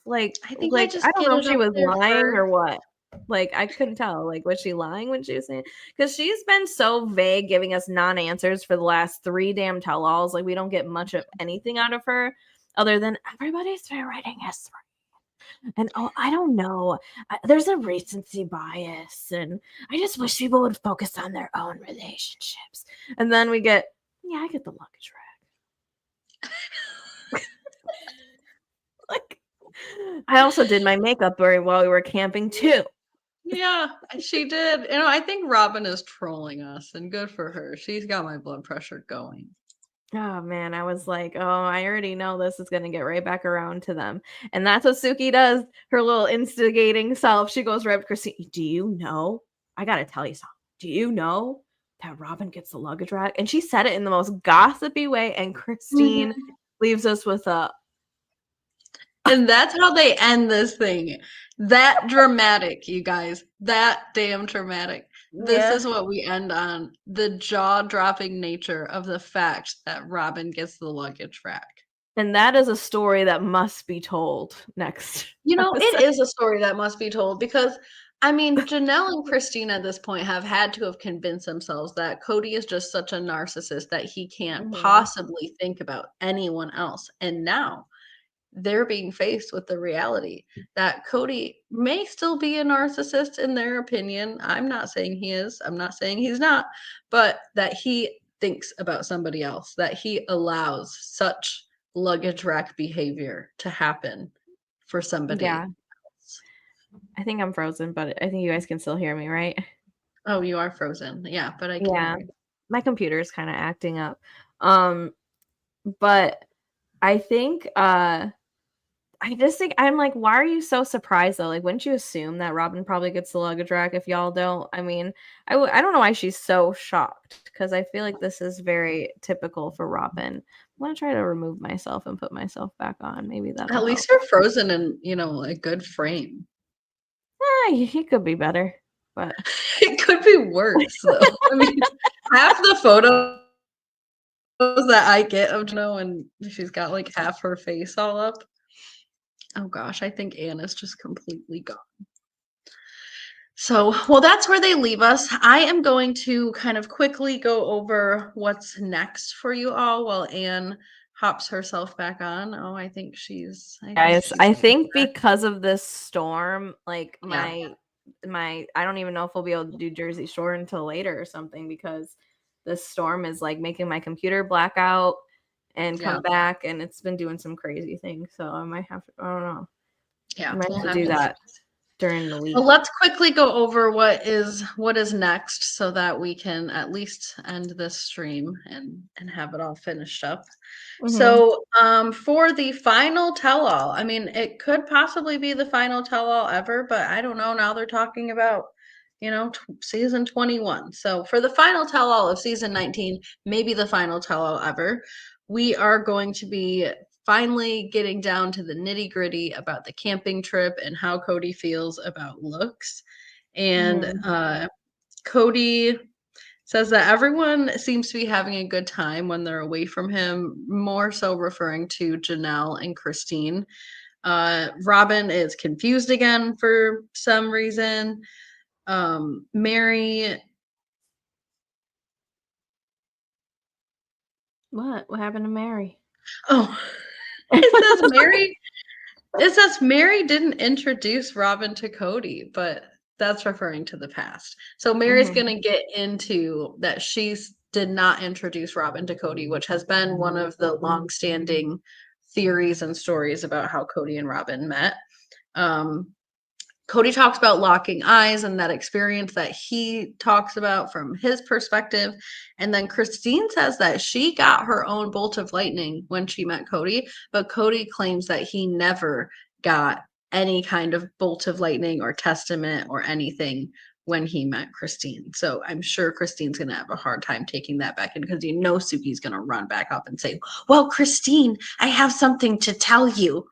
Like, I think I I just don't get know if it she up was there lying for or what. Like, I couldn't tell. Like, was she lying when she was saying? Because she's been so vague, giving us non-answers for the last 3 damn tell-alls. Like, we don't get much of anything out of her, other than everybody's rewriting history. And I don't know. There's a recency bias, and I just wish people would focus on their own relationships. And then we get, yeah, I get the luggage rack. Like, I also did my makeup while we were camping too. Yeah, she did. I think Robyn is trolling us, and good for her. She's got my blood pressure going. Oh man, I was like, oh, I already know this is gonna get right back around to them. And that's what Suki does, her little instigating self. She goes right up to Christine. Do you know? I gotta tell you something. Do you know that Robyn gets the luggage rack? And she said it in the most gossipy way, and Christine leaves us with a And that's how they end this thing. That dramatic, you guys. That damn dramatic. This is what we end on. The jaw-dropping nature of the fact that Robyn gets the luggage rack. And that is a story that must be told next. It is a story that must be told because, I mean, Janelle and Christine at this point have had to have convinced themselves that Kody is just such a narcissist that he can't possibly think about anyone else. And now they're being faced with the reality that Kody may still be a narcissist in their opinion. I'm not saying he is. I'm not saying he's not, but that he thinks about somebody else, that he allows such luggage rack behavior to happen for somebody Yeah. else. I think I'm frozen, but I think you guys can still hear me, right? Oh, you are frozen. Yeah, but I can hear you. My computer is kind of acting up. But I think I just think I'm like, why are you so surprised though? Like, wouldn't you assume that Robyn probably gets the luggage rack if y'all don't? I mean, I don't know why she's so shocked because I feel like this is very typical for Robyn. I'm gonna try to remove myself and put myself back on. Maybe that'll At help. least you're frozen in, a good frame. He could be better, but It could be worse though. I mean, half the photos that I get of Juno and she's got like half her face all up. Oh gosh, I think Anna's just completely gone. So, well, that's where they leave us. I am going to kind of quickly go over what's next for you all while Anne hops herself back on. Oh, I think she's. guys, I think back. because of this storm, like Yeah. my I don't even know if we'll be able to do Jersey Shore until later or something because this storm is like making my computer black out and come back, and it's been doing some crazy things. So I might have to. I don't know. Yeah, I might we'll have to do that during the week. Well, let's quickly go over what is next so that we can at least end this stream and have it all finished up. So, for the final tell-all, I mean, it could possibly be the final tell-all ever, but I don't know. Now they're talking about, season 21. So, for the final tell-all of season 19, maybe the final tell-all ever, we are going to be finally getting down to the nitty-gritty about the camping trip and how Kody feels about looks. And Kody says that everyone seems to be having a good time when they're away from him, more so referring to Janelle and Christine. Robyn is confused again for some reason. Mary. What happened to Mary? Oh, it says Mary. It says Mary didn't introduce Robyn to Kody, but that's referring to the past. So Mary's gonna get into that did not introduce Robyn to Kody, which has been one of the long-standing theories and stories about how Kody and Robyn met. Kody talks about locking eyes and that experience that he talks about from his perspective. And then Christine says that she got her own bolt of lightning when she met Kody, but Kody claims that he never got any kind of bolt of lightning or testament or anything when he met Christine. So I'm sure Christine's going to have a hard time taking that back in because Suki's going to run back up and say, well, Christine, I have something to tell you.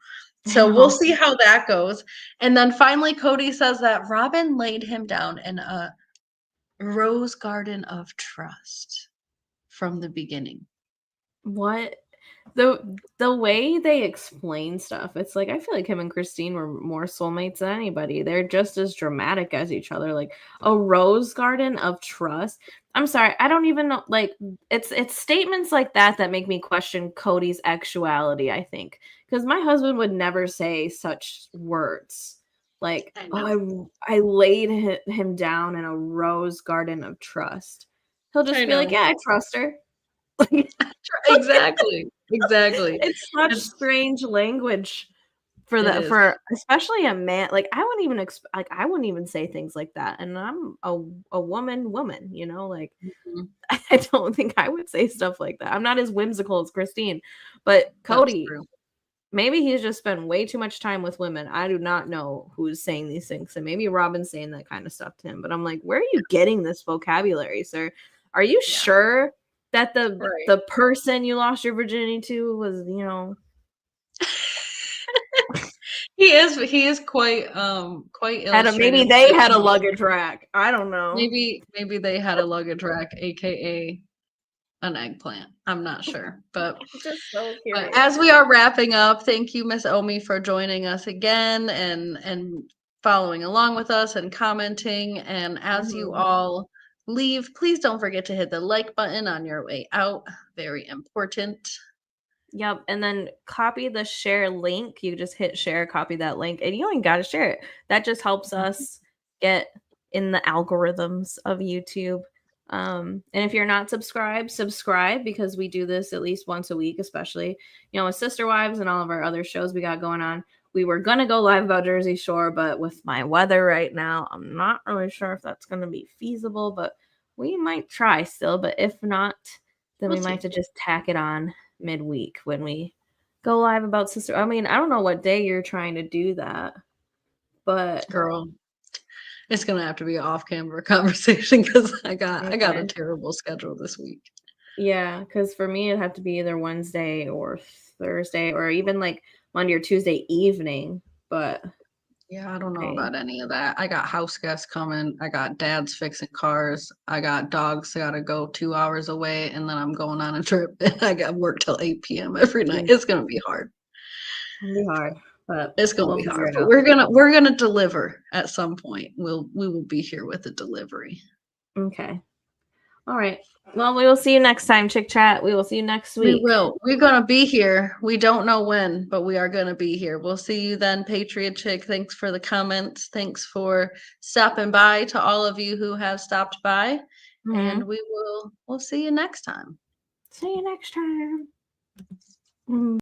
So we'll see how that goes. And then finally, Kody says that Robyn laid him down in a rose garden of trust from the beginning. What? The way they explain stuff, it's like I feel like him and Christine were more soulmates than anybody. They're just as dramatic as each other. Like a rose garden of trust. I'm sorry, I don't even know. Like it's statements like that that make me question Kody's actuality. I think because my husband would never say such words. Like, I laid him down in a rose garden of trust. He'll just be like, yeah, I trust her. Exactly. It's such strange language for that, for especially a man. Like I wouldn't even say things like that. And I'm a woman, you know, like I don't think I would say stuff like that. I'm not as whimsical as Christine, but Kody, maybe he's just spent way too much time with women. I do not know who's saying these things. And maybe Robyn's saying that kind of stuff to him. But I'm like, where are you getting this vocabulary, sir? Are you sure that the person you lost your virginity to was, you know? He is quite illustrated. Maybe they had a luggage rack. I don't know. Maybe they had a luggage rack, aka an eggplant. I'm not sure. But just so curious. But as we are wrapping up, thank you, Miss Omi, for joining us again and following along with us and commenting. And as you all leave, please don't forget to hit the like button on your way out. Very important. Yep. And then copy the share link. You just hit share, copy that link, and you don't even got to share it. That just helps us get in the algorithms of YouTube. And if you're not subscribed, subscribe, because we do this at least once a week, especially, you know, with Sister Wives and all of our other shows we got going on. We were going to go live about Jersey Shore, but with my weather right now, I'm not really sure if that's going to be feasible, but we might try still. But if not, then we might have to just tack it on midweek when we go live about Sister. I mean, I don't know what day you're trying to do that, but girl, it's gonna have to be an off-camera conversation because I got a terrible schedule this week. Yeah, because for me it had to be either Wednesday or Thursday or even like Monday or Tuesday evening. But yeah, I don't know about any of that. I got house guests coming. I got dads fixing cars. I got dogs. I gotta go 2 hours away, and then I'm going on a trip. And I got work till 8 p.m. every night. It's gonna be hard. It'll be hard, but it's gonna be hard. But we're gonna deliver at some point. We will be here with the delivery. Okay. All right. Well, we will see you next time, Chick Chat. We will see you next week. We will. We're going to be here. We don't know when, but we are going to be here. We'll see you then, Patriot Chick. Thanks for the comments. Thanks for stopping by to all of you who have stopped by. And we'll see you next time. See you next time.